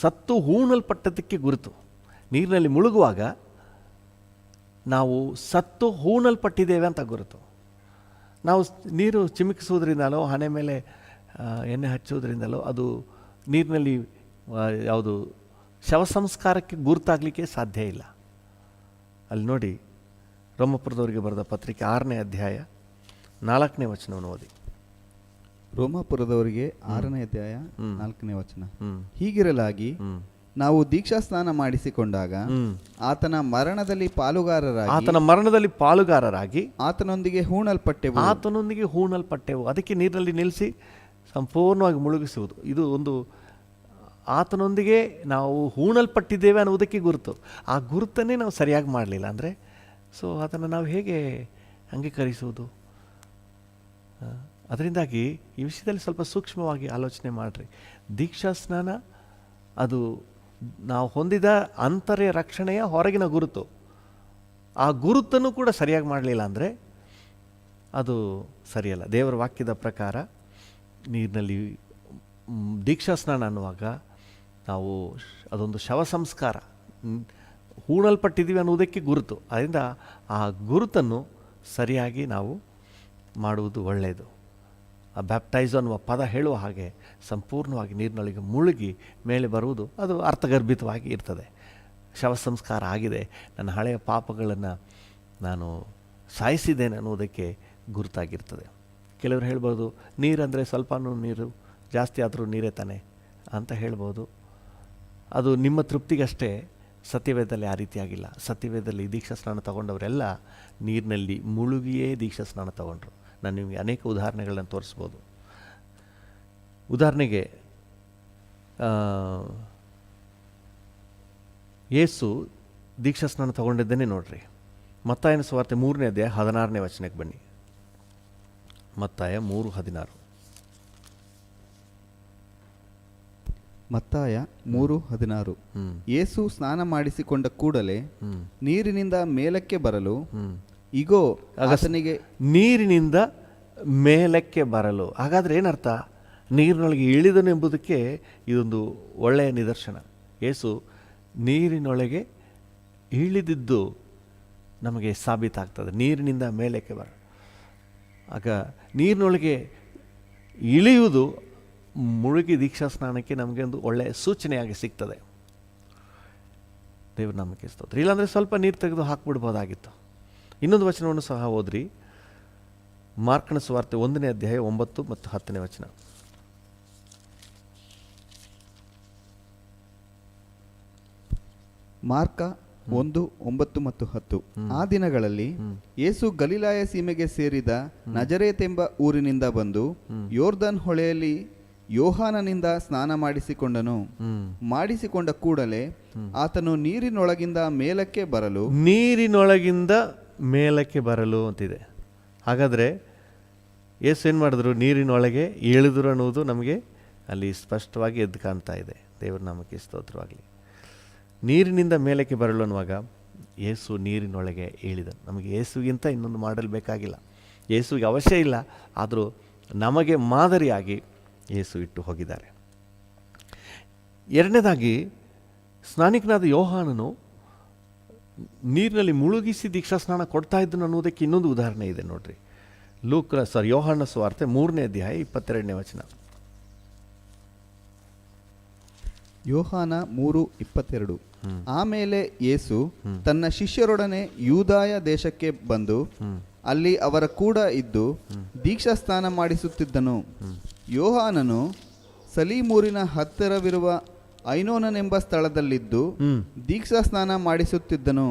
ಸತ್ತು ಹೂಣಲ್ಪಟ್ಟದಕ್ಕೆ ಗುರುತು. ನೀರಿನಲ್ಲಿ ಮುಳುಗುವಾಗ ನಾವು ಸತ್ತು ಹೂಣಲ್ಪಟ್ಟಿದ್ದೇವೆ ಅಂತ ಗುರುತು. ನಾವು ನೀರು ಚಿಮುಕಿಸುವುದರಿಂದಲೋ ಹಣೆ ಮೇಲೆ ಎಣ್ಣೆ ಹಚ್ಚುವುದರಿಂದಲೋ ಅದು ನೀರಿನಲ್ಲಿ ಯಾವುದು ಶವ ಸಂಸ್ಕಾರಕ್ಕೆ ಗುರುತಾಗಲಿಕ್ಕೆ ಸಾಧ್ಯ ಇಲ್ಲ. ಅಲ್ಲಿ ನೋಡಿ, ರೋಮಾಪುರದವರಿಗೆ ಬರೆದ ಪತ್ರಿಕೆ 6ನೇ ಅಧ್ಯಾಯ 4ನೇ ವಚನವನ್ನು ಓದಿ.
ರೋಮಾಪುರದವರಿಗೆ 6ನೇ ಅಧ್ಯಾಯ 4ನೇ ವಚನ. ಹೀಗಿರಲಾಗಿ ನಾವು ದೀಕ್ಷಾ ಸ್ನಾನ ಮಾಡಿಸಿಕೊಂಡಾಗ ಆತನ ಮರಣದಲ್ಲಿ ಪಾಲುಗಾರರಾಗಿ ಆತನೊಂದಿಗೆ ಹೂಣಲ್ಪಟ್ಟೆವು. ಅದಕ್ಕೆ ನೀರಿನಲ್ಲಿ ನಿಲ್ಲಿಸಿ ಸಂಪೂರ್ಣವಾಗಿ ಮುಳುಗಿಸುವುದು. ಇದು ಒಂದು ಆತನೊಂದಿಗೆ ನಾವು ಹೂಣಲ್ಪಟ್ಟಿದ್ದೇವೆ ಅನ್ನುವುದಕ್ಕೆ ಗುರುತು. ಆ ಗುರುತನ್ನೇ ನಾವು ಸರಿಯಾಗಿ ಮಾಡಲಿಲ್ಲ ಅಂದರೆ ಸೊ ಅದನ್ನು ನಾವು ಹೇಗೆ ಅಂಗೀಕರಿಸುವುದು? ಅದರಿಂದಾಗಿ ಈ ವಿಷಯದಲ್ಲಿ ಸ್ವಲ್ಪ ಸೂಕ್ಷ್ಮವಾಗಿ ಆಲೋಚನೆ ಮಾಡಿರಿ. ದೀಕ್ಷಾ ಸ್ನಾನ ಅದು ನಾವು ಹೊಂದಿದ ಅಂತರ್ಯ ರಕ್ಷಣೆಯ ಹೊರಗಿನ ಗುರುತು. ಆ ಗುರುತನ್ನು ಕೂಡ ಸರಿಯಾಗಿ ಮಾಡಲಿಲ್ಲ ಅಂದರೆ ಅದು ಸರಿಯಲ್ಲ. ದೇವರ ವಾಕ್ಯದ ಪ್ರಕಾರ ನೀರಿನಲ್ಲಿ ದೀಕ್ಷಾ ಸ್ನಾನ ಅನ್ನುವಾಗ ನಾವು ಅದೊಂದು ಶವ ಸಂಸ್ಕಾರ, ಹೂಣಲ್ಪಟ್ಟಿದ್ದೀವಿ ಅನ್ನುವುದಕ್ಕೆ ಗುರುತು. ಅದರಿಂದ ಆ ಗುರುತನ್ನು ಸರಿಯಾಗಿ ನಾವು ಮಾಡುವುದು ಒಳ್ಳೆಯದು. ಆ ಬ್ಯಾಪ್ಟೈಸ್ ಅನ್ನುವ ಪದ ಹೇಳುವ ಹಾಗೆ ಸಂಪೂರ್ಣವಾಗಿ ನೀರಿನೊಳಗೆ ಮುಳುಗಿ ಮೇಲೆ ಬರುವುದು ಅದು ಅರ್ಥಗರ್ಭಿತವಾಗಿ ಇರ್ತದೆ. ಶವ ಸಂಸ್ಕಾರ ಆಗಿದೆ, ನನ್ನ ಹಳೆಯ ಪಾಪಗಳನ್ನು ನಾನು ಸಾಯಿಸಿದ್ದೇನೆ ಅನ್ನುವುದಕ್ಕೆ ಗುರುತಾಗಿರ್ತದೆ. ಕೆಲವರು ಹೇಳ್ಬೋದು, ನೀರಂದರೆ ಸ್ವಲ್ಪನೂ ನೀರು, ಜಾಸ್ತಿ ಆದರೂ ನೀರೇ ತಾನೆ ಅಂತ ಹೇಳ್ಬೋದು. ಅದು ನಿಮ್ಮ ತೃಪ್ತಿಗಷ್ಟೇ. ಸತ್ಯವೇದದಲ್ಲಿ ಆ ರೀತಿಯಾಗಿಲ್ಲ. ಸತ್ಯವೇದದಲ್ಲಿ ದೀಕ್ಷಾ ಸ್ನಾನ ತಗೊಂಡವರೆಲ್ಲ ನೀರಿನಲ್ಲಿ ಮುಳುಗಿಯೇ ದೀಕ್ಷಾ ಸ್ನಾನ ತಗೊಂಡ್ರು. ನಾನು ನಿಮಗೆ ಅನೇಕ ಉದಾಹರಣೆಗಳನ್ನು ತೋರಿಸ್ಬೋದು. ಉದಾಹರಣೆಗೆ ಯೇಸು ದೀಕ್ಷಾ ಸ್ನಾನ ತಗೊಂಡಿದ್ದೇನೆ ನೋಡ್ರಿ. ಮತ್ತಾಯನ ಸುವಾರ್ತೆ 3ನೇ ಅಧ್ಯಾಯ 16ನೇ ವಚನಕ್ಕೆ ಬನ್ನಿ. ಮತ್ತಾಯ 3:16.
ಮತ್ತಾಯ 3:16. ಯೇಸು ಸ್ನಾನ ಮಾಡಿಸಿಕೊಂಡ ಕೂಡಲೇ ನೀರಿನಿಂದ ಮೇಲಕ್ಕೆ ಬರಲು ಇಗೋ ಆತನಿಗೆ
ನೀರಿನಿಂದ ಮೇಲಕ್ಕೆ ಬರಲು. ಹಾಗಾದರೆ ಏನರ್ಥ? ನೀರಿನೊಳಗೆ ಇಳಿದನು ಎಂಬುದಕ್ಕೆ ಇದೊಂದು ಒಳ್ಳೆಯ ನಿದರ್ಶನ. ಯೇಸು ನೀರಿನೊಳಗೆ ಇಳಿದಿದ್ದು ನಮಗೆ ಸಾಬೀತಾಗ್ತದೆ. ನೀರಿನಿಂದ ಮೇಲಕ್ಕೆ ಬರ, ಆಗ ನೀರಿನೊಳಗೆ ಇಳಿಯುವುದು ಮುಳುಗಿ ದೀಕ್ಷಾ ಸ್ನಾನಕ್ಕೆ ನಮಗೆ ಒಂದು ಒಳ್ಳೆಯ ಸೂಚನೆಯಾಗಿ ಸಿಗ್ತದೆ. ದೇವ್ರ ನಾಮಕ್ಕೆ ಸ್ತೋತ್ರ. ಇಲ್ಲಾಂದರೆ ಸ್ವಲ್ಪ ನೀರು ತೆಗೆದು ಹಾಕ್ಬಿಡ್ಬೋದಾಗಿತ್ತು. ಇನ್ನೊಂದು ವಚನವನ್ನು ಸಹ ಓದ್ರಿ. ಮಾರ್ಕನ ಸುವಾರ್ತೆ 1ನೇ ಅಧ್ಯಾಯ 9 ಮತ್ತು 10ನೇ ವಚನ.
ಮಾರ್ಕ 1:9 ಮತ್ತು 10. ಆ ದಿನಗಳಲ್ಲಿ ಯೇಸು ಗಲಿಲಾಯ ಸೀಮೆಗೆ ಸೇರಿದ ನಜರೇತೆಂಬ ಊರಿನಿಂದ ಬಂದು ಯೋರ್ದನ್ ಹೊಳೆಯಲ್ಲಿ ಯೋಹಾನನಿಂದ ಸ್ನಾನ ಮಾಡಿಸಿಕೊಂಡನು. ಮಾಡಿಸಿಕೊಂಡ ಕೂಡಲೇ ಆತನು ನೀರಿನೊಳಗಿಂದ ಮೇಲಕ್ಕೆ ಬರಲು ಅಂತಿದೆ. ಹಾಗಾದರೆ ಯೇಸು ಏನು ಮಾಡಿದ್ರು? ನೀರಿನೊಳಗೆ ಇಳಿದ್ರು ಅನ್ನುವುದು ನಮಗೆ ಅಲ್ಲಿ ಸ್ಪಷ್ಟವಾಗಿ ಎದ್ದು ಕಾಣ್ತಾ ಇದೆ. ದೇವರ ನಾಮಕ್ಕೆ ಸ್ತೋತ್ರವಾಗಲಿ. ನೀರಿನಿಂದ ಮೇಲಕ್ಕೆ ಬರಲು ಅನ್ನುವಾಗ ಯೇಸು ನೀರಿನೊಳಗೆ ಇಳಿದ. ನಮಗೆ ಯೇಸುಗಿಂತ ಇನ್ನೊಂದು ಮಾಡಲ್ ಬೇಕಾಗಿಲ್ಲ. ಯೇಸುವಿಗೆ ಅವಶ್ಯ ಇಲ್ಲ, ಆದರೂ ನಮಗೆ ಮಾದರಿಯಾಗಿ ಯೇಸು ಇಟ್ಟು ಹೋಗಿದ್ದಾರೆ. ಎರಡನೇದಾಗಿ, ಸ್ನಾನಿಕನಾದ ಯೋಹಾನನು ನೀರಿನಲ್ಲಿ ಮುಳುಗಿಸಿ ದೀಕ್ಷಾ ಸ್ನಾನ ಕೊಡ್ತಾ ಇದ್ದನು ಅನ್ನೋದಕ್ಕೆ ಇನ್ನೊಂದು ಉದಾಹರಣೆ ಇದೆ ನೋಡ್ರಿ. ಯೋಹಾನ ಸುವಾರ್ತೆ 3ನೇ ಅಧ್ಯಾಯ 22ನೇ ವಚನ. ಯೋಹಾನ 3:22. ಆಮೇಲೆ ಯೇಸು ತನ್ನ ಶಿಷ್ಯರೊಡನೆ ಯೂದಾಯ ದೇಶಕ್ಕೆ ಬಂದು ಅಲ್ಲಿ ಅವರ ಕೂಡ ಇದ್ದು ದೀಕ್ಷಾ ಸ್ನಾನ ಮಾಡಿಸುತ್ತಿದ್ದನು. ಯೋಹಾನನು ಸಲೀಮೂರಿನ ಹತ್ತಿರವಿರುವ ಐನೋನನೆಂಬ ಸ್ಥಳದಲ್ಲಿದ್ದು ದೀಕ್ಷಾ ಸ್ನಾನ ಮಾಡಿಸುತ್ತಿದ್ದನು.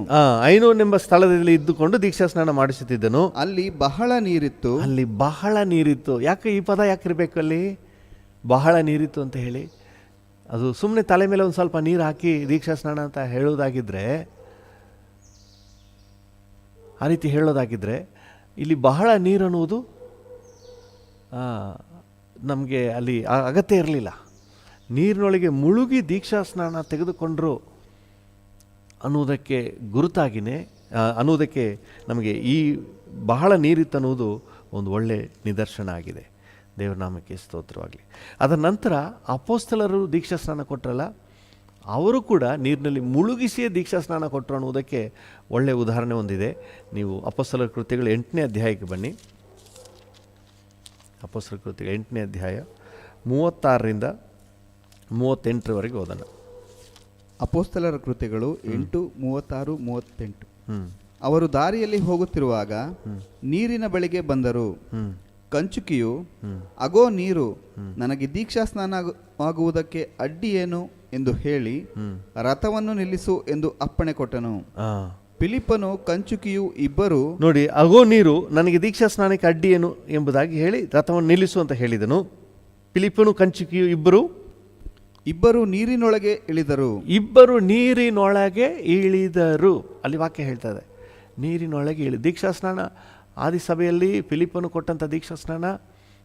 ಐನೋನೆಂಬ ಸ್ಥಳದಲ್ಲಿ ಇದ್ದುಕೊಂಡು ದೀಕ್ಷಾ ಸ್ನಾನ ಮಾಡಿಸುತ್ತಿದ್ದನು.
ಅಲ್ಲಿ ಬಹಳ ನೀರಿತ್ತು.
ಯಾಕೆ ಈ ಪದ ಯಾಕಿರ್ಬೇಕು ಅಲ್ಲಿ? ಬಹಳ ನೀರಿತ್ತು ಅಂತ ಹೇಳಿ ಅದು ಸುಮ್ಮನೆ ತಲೆ ಮೇಲೆ ಒಂದು ಸ್ವಲ್ಪ ನೀರು ಹಾಕಿ ದೀಕ್ಷಾ ಸ್ನಾನ ಅಂತ ಹೇಳೋದಾಗಿದ್ದರೆ, ಆ ರೀತಿ ಹೇಳೋದಾಗಿದ್ದರೆ ಇಲ್ಲಿ ಬಹಳ ನೀರು ಅನ್ನುವುದು ನಮಗೆ ಅಲ್ಲಿ ಅಗತ್ಯ ಇರಲಿಲ್ಲ. ನೀರಿನೊಳಗೆ ಮುಳುಗಿ ದೀಕ್ಷಾ ಸ್ನಾನ ತೆಗೆದುಕೊಂಡ್ರು ಅನ್ನುವುದಕ್ಕೆ ಗುರುತಾಗಿನೇ ಅನ್ನುವುದಕ್ಕೆ ನಮಗೆ ಈ ಬಹಳ ನೀರಿತ್ತು ಅನ್ನುವುದು ಒಂದು ಒಳ್ಳೆಯ ನಿದರ್ಶನ ಆಗಿದೆ. ದೇವರ ನಾಮಕ್ಕೆ ಸ್ತೋತ್ರವಾಗಲಿ. ಅದರ ನಂತರ ಅಪೊಸ್ತಲರು ದೀಕ್ಷಾ ಸ್ನಾನ ಕೊಟ್ಟರಲ್ಲ, ಅವರು ಕೂಡ ನೀರಿನಲ್ಲಿ ಮುಳುಗಿಸಿಯೇ ದೀಕ್ಷಾ ಸ್ನಾನ ಕೊಟ್ಟರು ಅನ್ನುವುದಕ್ಕೆ ಒಳ್ಳೆಯ ಉದಾಹರಣೆ ಹೊಂದಿದೆ. ನೀವು ಅಪೊಸ್ತಲರ ಕೃತ್ಯಗಳು 8ನೇ ಅಧ್ಯಾಯಕ್ಕೆ ಬನ್ನಿ. ಅಪೊಸ್ತಲರ ಕೃತ್ಯಗಳು 8ನೇ ಅಧ್ಯಾಯ 36ರಿಂದ 38 ಓದೋಣ.
ಅಪೊಸ್ತಲರ ಕೃತ್ಯಗಳು 8, 36, 38. ಅವರು ದಾರಿಯಲ್ಲಿ ಹೋಗುತ್ತಿರುವಾಗ ನೀರಿನ ಬಳಿಗೆ ಬಂದರು. ಕಂಚುಕಿಯು, ಅಗೋ ನೀರು, ನನಗೆ ದೀಕ್ಷಾ ಸ್ನಾನ ಆಗುವುದಕ್ಕೆ ಅಡ್ಡಿ ಏನು ಎಂದು ಹೇಳಿ ರಥವನ್ನು ನಿಲ್ಲಿಸು ಎಂದು ಅಪ್ಪಣೆ ಕೊಟ್ಟನು. ಫಿಲಿಪ್ಪನು ಕಂಚುಕಿಯು ಇಬ್ಬರು
ನೋಡಿ, ಅಗೋ ನೀರು, ನನಗೆ ದೀಕ್ಷಾ ಸ್ನಾನಕ್ಕೆ ಅಡ್ಡಿ ಏನು ಎಂಬುದಾಗಿ ಹೇಳಿ ರಥವನ್ನು ನಿಲ್ಲಿಸು ಅಂತ ಹೇಳಿದನು. ಫಿಲಿಪ್ಪನು ಕಂಚುಕಿಯು ಇಬ್ಬರು ನೀರಿನೊಳಗೆ ಇಳಿದರು. ಅಲ್ಲಿ ವಾಕ್ಯ ಹೇಳ್ತದೆ, ನೀರಿನೊಳಗೆ ದೀಕ್ಷಾ ಸ್ನಾನ ಆದಿ ಸಭೆಯಲ್ಲಿ ಫಿಲಿಪ್ಪನು ಕೊಟ್ಟಂಥ ದೀಕ್ಷಾ ಸ್ನಾನ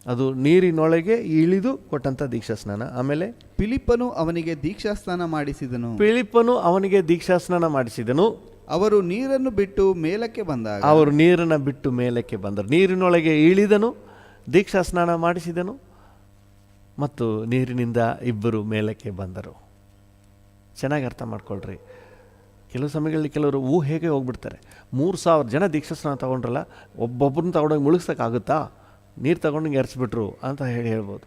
ಅದು ನೀರಿನೊಳಗೆ ಇಳಿದು ಕೊಟ್ಟಂಥ ದೀಕ್ಷಾ ಸ್ನಾನ. ಆಮೇಲೆ
ಫಿಲಿಪ್ಪನು ಅವನಿಗೆ ದೀಕ್ಷಾ ಸ್ನಾನ ಮಾಡಿಸಿದನು. ಅವರು ನೀರನ್ನು ಬಿಟ್ಟು ಮೇಲಕ್ಕೆ ಬಂದರು. ನೀರಿನೊಳಗೆ ಇಳಿದನು, ದೀಕ್ಷಾ ಸ್ನಾನ ಮಾಡಿಸಿದನು ಮತ್ತು ನೀರಿನಿಂದ ಇಬ್ಬರು ಮೇಲಕ್ಕೆ ಬಂದರು.
ಚೆನ್ನಾಗಿ ಅರ್ಥ ಮಾಡ್ಕೊಳ್ರಿ. ಕೆಲವು ಸಮಯಗಳಲ್ಲಿ ಕೆಲವರು ಹೇಗೆ ಹೋಗ್ಬಿಡ್ತಾರೆ. 3,000 ಜನ ದೀಕ್ಷಾಸ್ನಾನ ತೊಗೊಂಡ್ರಲ್ಲ, ಒಬ್ಬೊಬ್ಬರನ್ನ ತೊಗೊಂಡೋಗಿ ಮುಳುಗ್ಸೋಕ್ಕಾಗುತ್ತಾ, ನೀರು ತೊಗೊಂಡು ಎರೆಸ್ಬಿಟ್ರು ಅಂತ ಹೇಳ್ಬೋದು.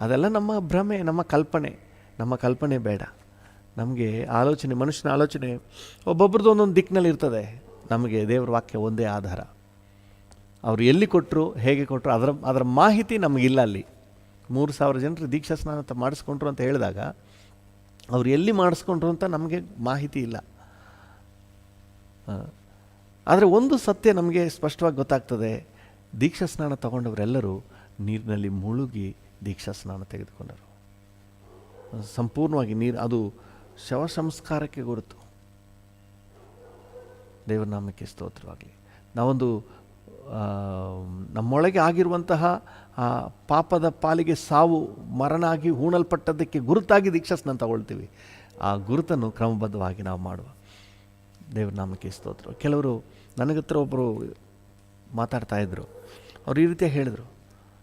ಅದೆಲ್ಲ ನಮ್ಮ ಭ್ರಮೆ, ನಮ್ಮ ಕಲ್ಪನೆ ಬೇಡ. ನಮಗೆ ಆಲೋಚನೆ, ಮನುಷ್ಯನ ಆಲೋಚನೆ ಒಬ್ಬೊಬ್ರದ್ದು ಒಂದೊಂದು ದಿಕ್ಕಿನಲ್ಲಿ ಇರ್ತದೆ. ನಮಗೆ ದೇವ್ರ ವಾಕ್ಯ ಒಂದೇ ಆಧಾರ. ಅವರು ಎಲ್ಲಿ ಕೊಟ್ಟರು, ಹೇಗೆ ಕೊಟ್ಟರು, ಅದರ ಮಾಹಿತಿ ನಮಗಿಲ್ಲ. ಅಲ್ಲಿ 3,000 ಜನರು ದೀಕ್ಷಾಸ್ನಾನ ಮಾಡಿಸ್ಕೊಂಡ್ರು ಅಂತ ಹೇಳಿದಾಗ ಅವ್ರು ಎಲ್ಲಿ ಮಾಡಿಸ್ಕೊಂಡ್ರು ಅಂತ ನಮಗೆ ಮಾಹಿತಿ ಇಲ್ಲ. ಆದರೆ ಒಂದು ಸತ್ಯ ನಮಗೆ ಸ್ಪಷ್ಟವಾಗಿ ಗೊತ್ತಾಗ್ತದೆ, ದೀಕ್ಷಾಸ್ನಾನ ತಗೊಂಡವರೆಲ್ಲರೂ ನೀರಿನಲ್ಲಿ ಮುಳುಗಿ ದೀಕ್ಷಾಸ್ನಾನ ತೆಗೆದುಕೊಂಡರು. ಸಂಪೂರ್ಣವಾಗಿ ನೀರು, ಅದು ಶವ ಸಂಸ್ಕಾರಕ್ಕೆ ಗುರುತು. ದೇವರ ನಾಮಕ್ಕೆ ಸ್ತೋತ್ರವಾಗಲಿ. ನಾವೊಂದು ನಮ್ಮೊಳಗೆ ಆಗಿರುವಂತಹ ಪಾಪದ ಪಾಲಿಗೆ ಸಾವು, ಮರಣ ಆಗಿ ಹೂಣಲ್ಪಟ್ಟದ್ದಕ್ಕೆ ಗುರುತಾಗಿ ದೀಕ್ಷಾಸ್ನಾನ ತಗೊಳ್ತೀವಿ. ಆ ಗುರುತನ್ನು ಕ್ರಮಬದ್ಧವಾಗಿ ನಾವು ಮಾಡುವ. ದೇವರ ನಾಮಕ್ಕೆ ಸ್ತೋತ್ರ. ಕೆಲವರು ನನಗೆ ಹತ್ರ ಒಬ್ಬರು ಮಾತಾಡ್ತಾಯಿದ್ರು. ಅವ್ರು ಈ ರೀತಿಯಾಗಿ ಹೇಳಿದರು,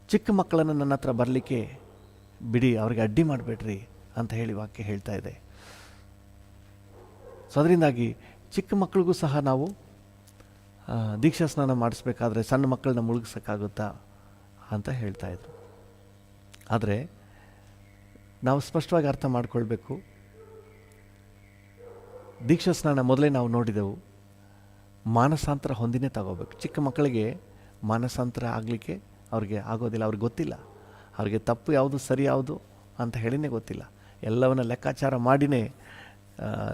ಚಿಕ್ಕ ಮಕ್ಕಳನ್ನು ನನ್ನ ಹತ್ರ ಬರಲಿಕ್ಕೆ ಬಿಡಿ, ಅವ್ರಿಗೆ ಅಡ್ಡಿ ಮಾಡಬೇಡ್ರಿ ಅಂತ ಹೇಳಿ ವಾಕ್ಯ ಹೇಳ್ತಾ ಇದೆ. ಸೊ ಅದರಿಂದಾಗಿ ಚಿಕ್ಕ ಮಕ್ಕಳಿಗೂ ಸಹ ನಾವು ದೀಕ್ಷಾಸ್ನಾನ ಮಾಡಿಸ್ಬೇಕಾದ್ರೆ ಸಣ್ಣ ಮಕ್ಕಳನ್ನ ಮುಳುಗಿಸೋಕ್ಕಾಗುತ್ತಾ ಅಂತ ಹೇಳ್ತಾಯಿದ್ರು. ಆದರೆ ನಾವು ಸ್ಪಷ್ಟವಾಗಿ ಅರ್ಥ ಮಾಡ್ಕೊಳ್ಬೇಕು, ದೀಕ್ಷಾಸ್ನಾನ ಮೊದಲೇ ನಾವು ನೋಡಿದೆವು, ಮಾನಸಾಂತರ ಹೊಂದಿನೇ ತಗೋಬೇಕು. ಚಿಕ್ಕ ಮಕ್ಕಳಿಗೆ ಮಾನಸಾಂತರ ಆಗಲಿಕ್ಕೆ ಅವ್ರಿಗೆ ಆಗೋದಿಲ್ಲ. ಅವ್ರಿಗೆ ಗೊತ್ತಿಲ್ಲ, ಅವ್ರಿಗೆ ತಪ್ಪು ಯಾವುದು ಸರಿ ಯಾವುದು ಅಂತ ಹೇಳಿನೇ ಗೊತ್ತಿಲ್ಲ. ಎಲ್ಲವನ್ನ ಲೆಕ್ಕಾಚಾರ ಮಾಡಿನೇ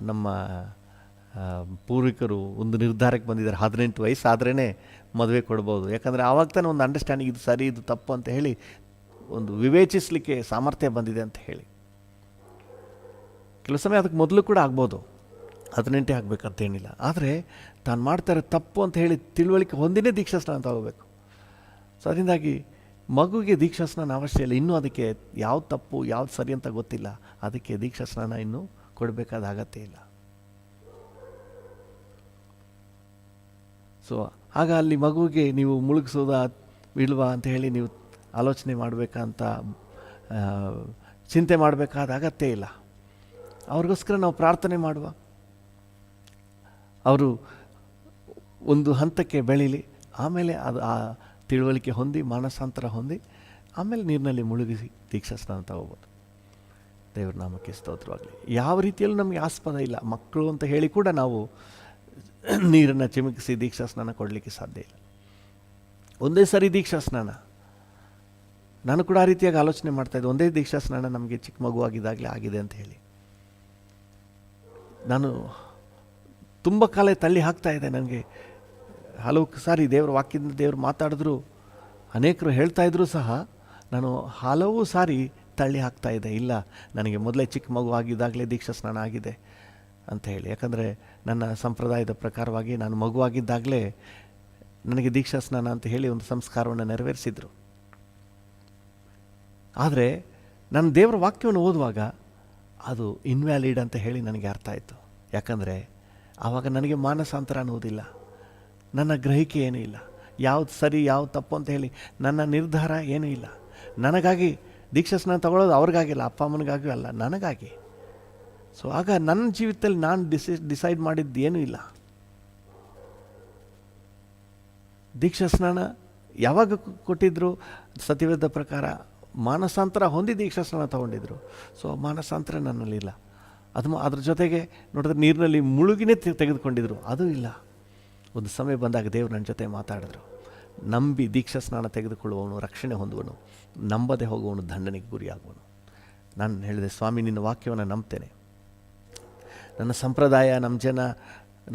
ನಮ್ಮ ಪೂರ್ವಿಕರು ಒಂದು ನಿರ್ಧಾರಕ್ಕೆ ಬಂದಿದ್ದಾರೆ. 18 ವಯಸ್ಸಾದ್ರೇ ಮದುವೆ ಕೊಡ್ಬೋದು. ಯಾಕಂದರೆ ಆವಾಗ ತಾನೇ ಒಂದು ಅಂಡರ್ಸ್ಟ್ಯಾಂಡಿಂಗ್, ಇದು ಸರಿ ಇದು ತಪ್ಪು ಅಂತ ಹೇಳಿ ಒಂದು ವಿವೇಚಿಸಲಿಕ್ಕೆ ಸಾಮರ್ಥ್ಯ ಬಂದಿದೆ ಅಂತ ಹೇಳಿ. ಕೆಲವು ಸಮಯ ಅದಕ್ಕೆ ಮೊದಲು ಕೂಡ ಆಗ್ಬೋದು, 18 ಆಗಬೇಕಂತೇನಿಲ್ಲ. ಆದರೆ ತಾನು ಮಾಡ್ತಾರೆ ತಪ್ಪು ಅಂತ ಹೇಳಿ ತಿಳುವಳಿಕೆ ಹೊಂದಿನೇ ದೀಕ್ಷಾಸ್ನಾನ ತಗೋಬೇಕು. ಸೊ ಅದರಿಂದಾಗಿ ಮಗುವಿಗೆ ದೀಕ್ಷಾಸ್ನಾನ ಅವಶ್ಯ ಇಲ್ಲ. ಇನ್ನೂ ಅದಕ್ಕೆ ಯಾವ್ದು ತಪ್ಪು ಯಾವ್ದು ಸರಿ ಅಂತ ಗೊತ್ತಿಲ್ಲ. ಅದಕ್ಕೆ ದೀಕ್ಷಾಸ್ನಾನ ಇನ್ನೂ ಕೊಡಬೇಕಾದ ಅಗತ್ಯ ಇಲ್ಲ. ಸೊ ಆಗ ಅಲ್ಲಿ ಮಗುವಿಗೆ ನೀವು ಮುಳುಗಿಸೋದಾ ಇಲ್ವಾ ಅಂತ ಹೇಳಿ ನೀವು ಆಲೋಚನೆ ಮಾಡಬೇಕಂತ ಚಿಂತೆ ಮಾಡಬೇಕಾದ ಅಗತ್ಯ ಇಲ್ಲ. ಅವ್ರಿಗೋಸ್ಕರ ನಾವು ಪ್ರಾರ್ಥನೆ ಮಾಡುವ. ಅವರು ಒಂದು ಹಂತಕ್ಕೆ ಬೆಳೀಲಿ, ಆಮೇಲೆ ಅದು ಆ ತಿಳುವಳಿಕೆ ಹೊಂದಿ ಮಾನಸಾಂತರ ಹೊಂದಿ ಆಮೇಲೆ ನೀರಿನಲ್ಲಿ ಮುಳುಗಿಸಿ ದೀಕ್ಷಾಸ್ನಾನ ತಗೋಬೋದು. ದೇವ್ರ ನಾಮಕ್ಕೆ ಸ್ತೋತ್ರವಾಗಲಿ. ಯಾವ ರೀತಿಯಲ್ಲೂ ನಮಗೆ ಆಸ್ಪದ ಇಲ್ಲ. ಮಕ್ಕಳು ಅಂತ ಹೇಳಿ ಕೂಡ ನಾವು ನೀರನ್ನು ಚಿಮುಕಿಸಿ ದೀಕ್ಷಾಸ್ನಾನ ಕೊಡಲಿಕ್ಕೆ ಸಾಧ್ಯ ಇಲ್ಲ. ಒಂದೇ ಸರಿ ದೀಕ್ಷಾಸ್ನಾನ, ನಾನು ಕೂಡ ಆ ರೀತಿಯಾಗಿ ಆಲೋಚನೆ ಮಾಡ್ತಾಯಿದ್ದೆ. ಒಂದೇ ದೀಕ್ಷಾಸ್ನಾನ ನಮಗೆ ಚಿಕ್ಕ ಮಗುವಾಗಿದ್ದಾಗಲೇ ಆಗಿದೆ ಅಂತ ಹೇಳಿ ನಾನು ತುಂಬ ಕಾಲ ತಳ್ಳಿ ಹಾಕ್ತಾ ಇದೆ. ನನಗೆ ಹಲವು ಸಾರಿ ದೇವ್ರ ವಾಕ್ಯದಿಂದ ದೇವರು ಮಾತಾಡಿದ್ರು, ಅನೇಕರು ಹೇಳ್ತಾಯಿದ್ರು ಸಹ ನಾನು ಹಲವು ಸಾರಿ ತಳ್ಳಿ ಹಾಕ್ತಾ ಇದ್ದೆ. ಇಲ್ಲ, ನನಗೆ ಮೊದಲೇ ಚಿಕ್ಕ ಮಗು ಆಗಿದ್ದಾಗಲೇ ದೀಕ್ಷಾಸ್ನಾನ ಆಗಿದೆ ಅಂತ ಹೇಳಿ. ಯಾಕಂದರೆ ನನ್ನ ಸಂಪ್ರದಾಯದ ಪ್ರಕಾರವಾಗಿ ನಾನು ಮಗುವಾಗಿದ್ದಾಗಲೇ ನನಗೆ ದೀಕ್ಷಾಸ್ನಾನ ಅಂತ ಹೇಳಿ ಒಂದು ಸಂಸ್ಕಾರವನ್ನು ನೆರವೇರಿಸಿದರು. ಆದರೆ ನಾನು ದೇವರ ವಾಕ್ಯವನ್ನು ಓದುವಾಗ ಅದು ಇನ್ವ್ಯಾಲಿಡ್ ಅಂತ ಹೇಳಿ ನನಗೆ ಅರ್ಥ ಆಯಿತು. ಯಾಕಂದರೆ ಆವಾಗ ನನಗೆ ಮಾನಸಾಂತರ ಅನ್ನೋದಿಲ್ಲ, ನನ್ನ ಗ್ರಹಿಕೆ ಏನೂ ಇಲ್ಲ, ಯಾವ್ದು ಸರಿ ಯಾವ್ದು ತಪ್ಪು ಅಂತ ಹೇಳಿ ನನ್ನ ನಿರ್ಧಾರ ಏನೂ ಇಲ್ಲ. ನನಗಾಗಿ ದೀಕ್ಷಾಸ್ನಾನ ತಗೊಳ್ಳೋದು ಅವ್ರಿಗಾಗಿಲ್ಲ, ಅಪ್ಪ ಅಮ್ಮನಿಗಾಗಿಯೂ ಅಲ್ಲ, ನನಗಾಗಿ. ಸೊ ಆಗ ನನ್ನ ಜೀವಿತದಲ್ಲಿ ನಾನು ಡಿಸೈಡ್ ಮಾಡಿದ್ದು ಏನೂ ಇಲ್ಲ. ದೀಕ್ಷಾಸ್ನಾನ ಯಾವಾಗ ಕೊಟ್ಟಿದ್ದರು? ಸತ್ಯವೇದ ಪ್ರಕಾರ ಮಾನಸಾಂತರ ಹೊಂದಿ ದೀಕ್ಷಾಸ್ನಾನ ತಗೊಂಡಿದ್ರು. ಸೊ ಮಾನಸಾಂತರ ನನ್ನಲ್ಲಿಲ್ಲ. ಅದ್ರ ಜೊತೆಗೆ ನೋಡಿದ್ರೆ ನೀರಿನಲ್ಲಿ ಮುಳುಗಿನೇ ತೆಗೆದುಕೊಂಡಿದ್ರು, ಅದು ಇಲ್ಲ. ಒಂದು ಸಮಯ ಬಂದಾಗ ದೇವರು ನನ್ನ ಜೊತೆ ಮಾತಾಡಿದ್ರು. ನಂಬಿ ದೀಕ್ಷಾಸ್ನಾನ ತೆಗೆದುಕೊಳ್ಳುವವನು ರಕ್ಷಣೆ ಹೊಂದುವನು, ನಂಬದೆ ಹೋಗುವವನು ದಂಡನೆಗೆ ಗುರಿಯಾಗುವನು. ನಾನು ಹೇಳಿದೆ, ಸ್ವಾಮಿ ನಿನ್ನ ವಾಕ್ಯವನ್ನು ನಂಬ್ತೇನೆ. ನನ್ನ ಸಂಪ್ರದಾಯ, ನಮ್ಮ ಜನ,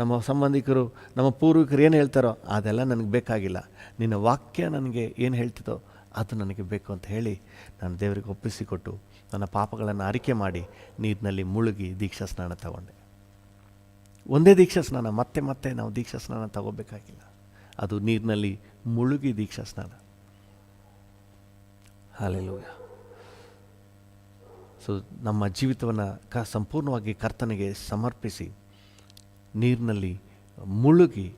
ನಮ್ಮ ಸಂಬಂಧಿಕರು, ನಮ್ಮ ಪೂರ್ವಿಕರು ಏನು ಹೇಳ್ತಾರೋ ಅದೆಲ್ಲ ನನಗೆ ಬೇಕಾಗಿಲ್ಲ. ನಿನ್ನ ವಾಕ್ಯ ನನಗೆ ಏನು ಹೇಳ್ತಿದ್ದೋ ಅದು ನನಗೆ ಬೇಕು ಅಂತ ಹೇಳಿ ನಾನು ದೇವರಿಗೆ ಒಪ್ಪಿಸಿಕೊಟ್ಟು ನನ್ನ ಪಾಪಗಳನ್ನು ಅರಿಕೆ ಮಾಡಿ ನೀರಿನಲ್ಲಿ ಮುಳುಗಿ ದೀಕ್ಷಾಸ್ನಾನ ತಗೊಂಡೆ. ಒಂದೇ ದೀಕ್ಷಾಸ್ನಾನ, ಮತ್ತೆ ಮತ್ತೆ ನಾವು ದೀಕ್ಷಾಸ್ನಾನ ತಗೋಬೇಕಾಗಿಲ್ಲ. ಅದು ನೀರಿನಲ್ಲಿ ಮುಳುಗಿ ದೀಕ್ಷಾಸ್ನಾನ. ಹಲ್ಲೆಲೂಯಾ. ಸೊ ನಮ್ಮ ಜೀವಿತವನ್ನು ಸಂಪೂರ್ಣವಾಗಿ ಕರ್ತನಿಗೆ ಸಮರ್ಪಿಸಿ ನೀರಿನಲ್ಲಿ ಮುಳುಗಿ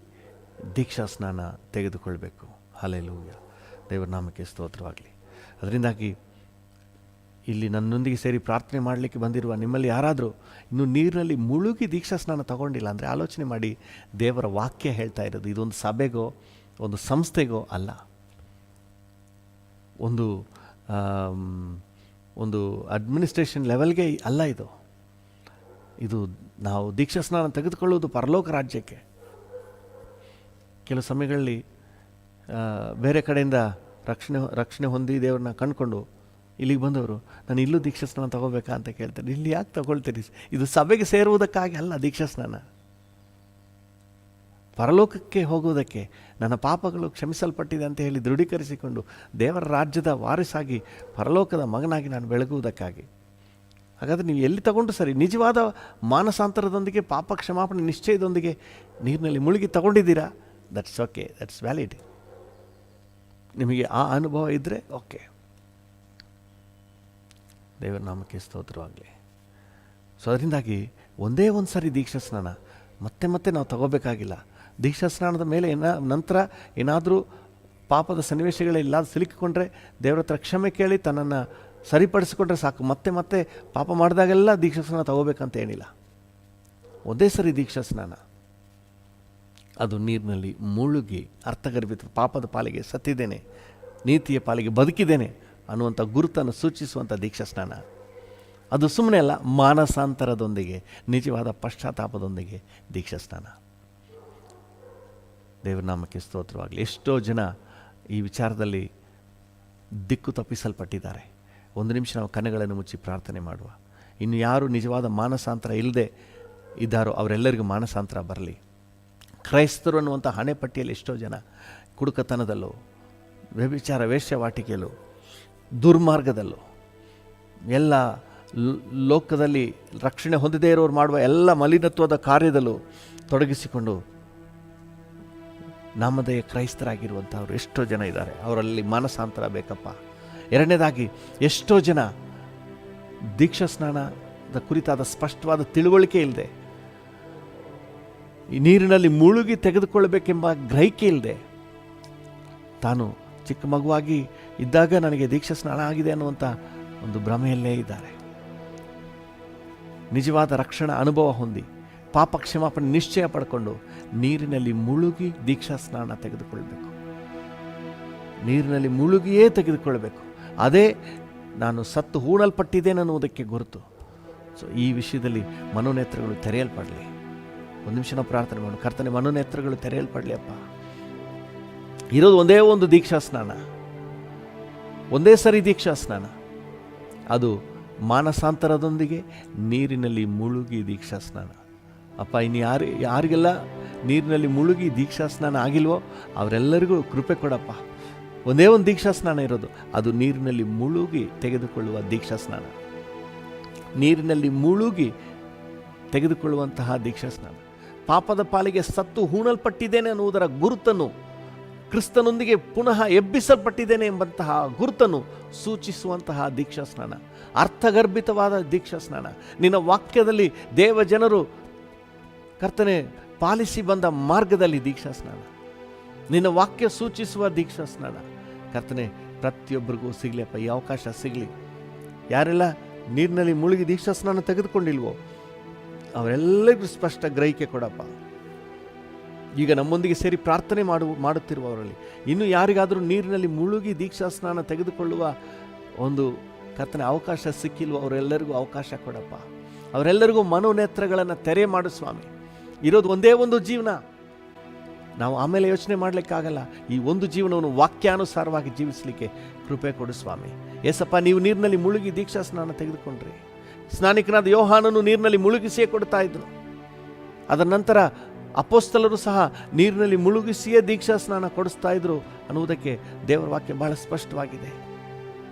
ದೀಕ್ಷಾಸ್ನಾನ ತೆಗೆದುಕೊಳ್ಬೇಕು. ಹಲ್ಲೆಲೂಯಾ. ದೇವರ ನಾಮಕ್ಕೆ ಸ್ತೋತ್ರವಾಗಲಿ. ಅದರಿಂದಾಗಿ ಇಲ್ಲಿ ನನ್ನೊಂದಿಗೆ ಸೇರಿ ಪ್ರಾರ್ಥನೆ ಮಾಡಲಿಕ್ಕೆ ಬಂದಿರುವ ನಿಮ್ಮಲ್ಲಿ ಯಾರಾದರೂ ಇನ್ನು ನೀರಿನಲ್ಲಿ ಮುಳುಗಿ ದೀಕ್ಷಾ ಸ್ನಾನ ತಗೊಂಡಿಲ್ಲ ಅಂದರೆ ಆಲೋಚನೆ ಮಾಡಿ. ದೇವರ ವಾಕ್ಯ ಹೇಳ್ತಾ ಇರೋದು ಇದೊಂದು ಸಭೆಗೋ ಒಂದು ಸಂಸ್ಥೆಗೋ ಅಲ್ಲ, ಒಂದು ಅಡ್ಮಿನಿಸ್ಟ್ರೇಷನ್ ಲೆವೆಲ್ಗೆ ಅಲ್ಲ. ಇದು ನಾವು ದೀಕ್ಷಾ ಸ್ನಾನ ತೆಗೆದುಕೊಳ್ಳುವುದು ಪರಲೋಕ ರಾಜ್ಯಕ್ಕೆ. ಕೆಲವು ಸಮಯಗಳಲ್ಲಿ ಬೇರೆ ಕಡೆಯಿಂದ ರಕ್ಷಣೆ ಹೊಂದಿ ದೇವ್ರನ್ನ ಕಂಡುಕೊಂಡು ಇಲ್ಲಿಗೆ ಬಂದವರು ನಾನು ಇಲ್ಲೂ ದೀಕ್ಷಾ ಸ್ನಾನ ತಗೋಬೇಕಾ ಅಂತ ಕೇಳ್ತಾರೆ. ಇಲ್ಲಿ ಯಾಕೆ ತಗೊಳ್ತೀರಿ? ಇದು ಸಭೆಗೆ ಸೇರುವುದಕ್ಕಾಗಿ ಅಲ್ಲ ದೀಕ್ಷಾ ಸ್ನಾನ, ಪರಲೋಕಕ್ಕೆ ಹೋಗುವುದಕ್ಕೆ, ನನ್ನ ಪಾಪಗಳು ಕ್ಷಮಿಸಲ್ಪಟ್ಟಿದೆ ಅಂತ ಹೇಳಿ ದೃಢೀಕರಿಸಿಕೊಂಡು ದೇವರ ರಾಜ್ಯದ ವಾರಿಸಾಗಿ ಪರಲೋಕದ ಮಗನಾಗಿ ನಾನು ಬೆಳಗುವುದಕ್ಕಾಗಿ. ಹಾಗಾದರೆ ನೀವು ಎಲ್ಲಿ ತಗೊಂಡು ಸರಿ, ನಿಜವಾದ ಮಾನಸಾಂತರದೊಂದಿಗೆ ಪಾಪ ಕ್ಷಮಾಪಣೆ ನಿಶ್ಚಯದೊಂದಿಗೆ ನೀರಿನಲ್ಲಿ ಮುಳುಗಿ ತಗೊಂಡಿದ್ದೀರಾ, ದಟ್ಸ್ ಓಕೆ, ದಟ್ಸ್ ವ್ಯಾಲಿಡ್. ನಿಮಗೆ ಆ ಅನುಭವ ಇದ್ದರೆ ಓಕೆ, ದೇವರ ನಾಮಕ್ಕೆ ಸ್ತೋತ್ರವಾಗಲಿ. ಸೊ ಅದರಿಂದಾಗಿ ಒಂದೇ ಒಂದು ಸಾರಿ ದೀಕ್ಷಾ ಸ್ನಾನ ಮತ್ತೆ ಮತ್ತೆ ನಾವು ತಗೋಬೇಕಾಗಿಲ್ಲ. ದೀಕ್ಷಾ ಸ್ನಾನದ ಮೇಲೆ ನಂತರ ಏನಾದರೂ ಪಾಪದ ಸನ್ನಿವೇಶಗಳಿಲ್ಲ ಸಿಲುಕಿಕೊಂಡ್ರೆ ದೇವರ ಹತ್ರ ಕ್ಷಮೆ ಕೇಳಿ ತನ್ನನ್ನು ಸರಿಪಡಿಸಿಕೊಂಡ್ರೆ ಸಾಕು. ಮತ್ತೆ ಮತ್ತೆ ಪಾಪ ಮಾಡಿದಾಗೆಲ್ಲ ದೀಕ್ಷಾ ಸ್ನಾನ ತಗೋಬೇಕಂತ ಏನಿಲ್ಲ. ಒಂದೇ ಸರಿ ದೀಕ್ಷಾ ಸ್ನಾನ, ಅದು ನೀರಿನಲ್ಲಿ ಮುಳುಗಿ ಅರ್ಥಗರ್ಭಿತ ಪಾಪದ ಪಾಲಿಗೆ ಸತ್ತಿದ್ದೇನೆ, ನೀತಿಯ ಪಾಲಿಗೆ ಬದುಕಿದ್ದೇನೆ ಅನ್ನುವಂಥ ಗುರುತನ್ನು ಸೂಚಿಸುವಂಥ ದೀಕ್ಷಾ ಸ್ನಾನ. ಅದು ಸುಮ್ಮನೆ ಅಲ್ಲ, ಮಾನಸಾಂತರದೊಂದಿಗೆ ನಿಜವಾದ ಪಶ್ಚಾತ್ತಾಪದೊಂದಿಗೆ ದೀಕ್ಷಾ ಸ್ನಾನ. ದೇವರ ನಾಮಕ್ಕೆ ಸ್ತೋತ್ರವಾಗಲಿ. ಎಷ್ಟೋ ಜನ ಈ ವಿಚಾರದಲ್ಲಿ ದಿಕ್ಕು ತಪ್ಪಿಸಲ್ಪಟ್ಟಿದ್ದಾರೆ. ಒಂದು ನಿಮಿಷ ನಾವು ಕಣ್ಣುಗಳನ್ನು ಮುಚ್ಚಿ ಪ್ರಾರ್ಥನೆ ಮಾಡುವ. ಇನ್ನು ಯಾರು ನಿಜವಾದ ಮಾನಸಾಂತರ ಇಲ್ಲದೆ ಇದ್ದಾರೋ ಅವರೆಲ್ಲರಿಗೂ ಮಾನಸಾಂತರ ಬರಲಿ. ಕ್ರೈಸ್ತರು ಅನ್ನುವಂಥ ಹಣೆಪಟ್ಟಿಯಲ್ಲಿ ಎಷ್ಟೋ ಜನ ಕುಡುಕತನದಲ್ಲೋ, ವ್ಯಭಿಚಾರ ವೇಶ್ಯವಾಟಿಕೆಯಲ್ಲೋ, ದುರ್ಮಾರ್ಗದಲ್ಲೋ, ಎಲ್ಲ ಲೋಕದಲ್ಲಿ ರಕ್ಷಣೆ ಹೊಂದದೇ ಇರೋರು ಮಾಡುವ ಎಲ್ಲ ಮಲಿನತ್ವದ ಕಾರ್ಯದಲ್ಲೂ ತೊಡಗಿಸಿಕೊಂಡು ನಾಮಧೇಯ ಕ್ರೈಸ್ತರಾಗಿರುವಂಥವ್ರು ಎಷ್ಟೋ ಜನ ಇದ್ದಾರೆ. ಅವರಲ್ಲಿ ಮಾನಸಾಂತರ ಬೇಕಪ್ಪ. ಎರಡನೇದಾಗಿ, ಎಷ್ಟೋ ಜನ ದೀಕ್ಷಾ ಸ್ನಾನದ ಕುರಿತಾದ ಸ್ಪಷ್ಟವಾದ ತಿಳುವಳಿಕೆ ಇಲ್ಲದೆ, ಈ ನೀರಿನಲ್ಲಿ ಮುಳುಗಿ ತೆಗೆದುಕೊಳ್ಳಬೇಕೆಂಬ ಗ್ರಹಿಕೆ ಇಲ್ಲದೆ, ತಾನು ಚಿಕ್ಕ ಮಗುವಾಗಿ ಇದ್ದಾಗ ನನಗೆ ದೀಕ್ಷಾ ಸ್ನಾನ ಆಗಿದೆ ಅನ್ನುವಂಥ ಒಂದು ಭ್ರಮೆಯಲ್ಲೇ ಇದ್ದಾರೆ. ನಿಜವಾದ ರಕ್ಷಣಾ ಅನುಭವ ಹೊಂದಿ ಪಾಪ ಕ್ಷಮಾಪಣೆ ನಿಶ್ಚಯ ಪಡ್ಕೊಂಡು ನೀರಿನಲ್ಲಿ ಮುಳುಗಿ ದೀಕ್ಷಾ ಸ್ನಾನ ತೆಗೆದುಕೊಳ್ಬೇಕು. ನೀರಿನಲ್ಲಿ ಮುಳುಗಿಯೇ ತೆಗೆದುಕೊಳ್ಬೇಕು. ಅದೇ ನಾನು ಸತ್ತು ಹೂಣಲ್ಪಟ್ಟಿದ್ದೇನೆ ಅನ್ನುವುದಕ್ಕೆ ಗುರುತು. ಸೊ ಈ ವಿಷಯದಲ್ಲಿ ಮನೋನೇತ್ರಗಳು ತೆರೆಯಲ್ಪಡಲಿ. ಒಂದು ನಿಮಿಷ ನಾವು ಪ್ರಾರ್ಥನೆ ಮಾಡೋಣ. ಕರ್ತನೆ, ಮನೋನೇತ್ರಗಳು ತೆರೆಯಲ್ಪಡಲಿ ಅಪ್ಪ. ಇರೋದು ಒಂದೇ ಒಂದು ದೀಕ್ಷಾ ಸ್ನಾನ, ಒಂದೇ ಸರಿ ದೀಕ್ಷಾ ಸ್ನಾನ, ಅದು ಮಾನಸಾಂತರದೊಂದಿಗೆ ನೀರಿನಲ್ಲಿ ಮುಳುಗಿ ದೀಕ್ಷಾ ಸ್ನಾನ. ಅಪ್ಪ, ಇನ್ನು ಯಾರಿಗೆಲ್ಲ ನೀರಿನಲ್ಲಿ ಮುಳುಗಿ ದೀಕ್ಷಾ ಸ್ನಾನ ಆಗಿಲ್ವೋ ಅವರೆಲ್ಲರಿಗೂ ಕೃಪೆ ಕೊಡಪ್ಪ. ಒಂದೇ ಒಂದು ದೀಕ್ಷಾ ಸ್ನಾನ ಇರೋದು, ಅದು ನೀರಿನಲ್ಲಿ ಮುಳುಗಿ ತೆಗೆದುಕೊಳ್ಳುವ ದೀಕ್ಷಾ ಸ್ನಾನ. ನೀರಿನಲ್ಲಿ ಮುಳುಗಿ ತೆಗೆದುಕೊಳ್ಳುವಂತಹ ದೀಕ್ಷಾ ಸ್ನಾನ, ಪಾಪದ ಪಾಲಿಗೆ ಸತ್ತು ಹೂಣಲ್ಪಟ್ಟಿದ್ದೇನೆ ಅನ್ನುವುದರ ಗುರುತನ್ನು, ಕ್ರಿಸ್ತನೊಂದಿಗೆ ಪುನಃ ಎಬ್ಬಿಸಲ್ಪಟ್ಟಿದ್ದೇನೆ ಎಂಬಂತಹ ಗುರುತನ್ನು ಸೂಚಿಸುವಂತಹ ದೀಕ್ಷಾ ಸ್ನಾನ, ಅರ್ಥಗರ್ಭಿತವಾದ ದೀಕ್ಷಾ ಸ್ನಾನ. ನಿನ್ನ ವಾಕ್ಯದಲ್ಲಿ ದೇವ ಜನರು ಕರ್ತನೆ ಪಾಲಿಸಿ ಬಂದ ಮಾರ್ಗದಲ್ಲಿ ದೀಕ್ಷಾ ಸ್ನಾನ, ನಿನ್ನ ವಾಕ್ಯ ಸೂಚಿಸುವ ದೀಕ್ಷಾ ಸ್ನಾನ ಕರ್ತನೆ ಪ್ರತಿಯೊಬ್ಬರಿಗೂ ಸಿಗಲಿಯಪ್ಪ. ಈ ಅವಕಾಶ ಸಿಗಲಿ. ಯಾರೆಲ್ಲ ನೀರಿನಲ್ಲಿ ಮುಳುಗಿ ದೀಕ್ಷಾ ಸ್ನಾನ ತೆಗೆದುಕೊಂಡಿಲ್ವೋ ಅವರೆಲ್ಲರಿಗೂ ಸ್ಪಷ್ಟ ಗ್ರಹಿಕೆ ಕೊಡಪ್ಪ. ಈಗ ನಮ್ಮೊಂದಿಗೆ ಸೇರಿ ಪ್ರಾರ್ಥನೆ ಮಾಡುತ್ತಿರುವವರಲ್ಲಿ ಇನ್ನು ಯಾರಿಗಾದರೂ ನೀರಿನಲ್ಲಿ ಮುಳುಗಿ ದೀಕ್ಷಾ ಸ್ನಾನ ತೆಗೆದುಕೊಳ್ಳುವ ಒಂದು ಕರ್ತನೆ ಅವಕಾಶ ಸಿಕ್ಕಿಲ್ವೋ ಅವರೆಲ್ಲರಿಗೂ ಅವಕಾಶ ಕೊಡಪ್ಪ. ಅವರೆಲ್ಲರಿಗೂ ಮನೋನೇತ್ರಗಳನ್ನು ತೆರೆ ಮಾಡು ಸ್ವಾಮಿ. ಇರೋದು ಒಂದೇ ಒಂದು ಜೀವನ, ನಾವು ಆಮೇಲೆ ಯೋಚನೆ ಮಾಡಲಿಕ್ಕಾಗಲ್ಲ. ಈ ಒಂದು ಜೀವನವನ್ನು ವಾಕ್ಯಾನುಸಾರವಾಗಿ ಜೀವಿಸಲಿಕ್ಕೆ ಕೃಪೆ ಕೊಡು ಸ್ವಾಮಿ. ಏಸಪ್ಪ, ನೀವು ನೀರಿನಲ್ಲಿ ಮುಳುಗಿ ದೀಕ್ಷಾ ಸ್ನಾನ ತೆಗೆದುಕೊಂಡ್ರಿ. ಸ್ನಾನಿಕನಾದ ಯೋಹಾನನು ನೀರಿನಲ್ಲಿ ಮುಳುಗಿಸಿಯೇ ಕೊಡ್ತಾ ಇದ್ರು. ಅದರ ನಂತರ ಅಪೊಸ್ತಲರು ಸಹ ನೀರಿನಲ್ಲಿ ಮುಳುಗಿಸಿಯೇ ದೀಕ್ಷಾ ಸ್ನಾನ ಕೊಡಿಸ್ತಾ ಇದ್ರು ಅನ್ನುವುದಕ್ಕೆ ದೇವರ ವಾಕ್ಯ ಬಹಳ ಸ್ಪಷ್ಟವಾಗಿದೆ.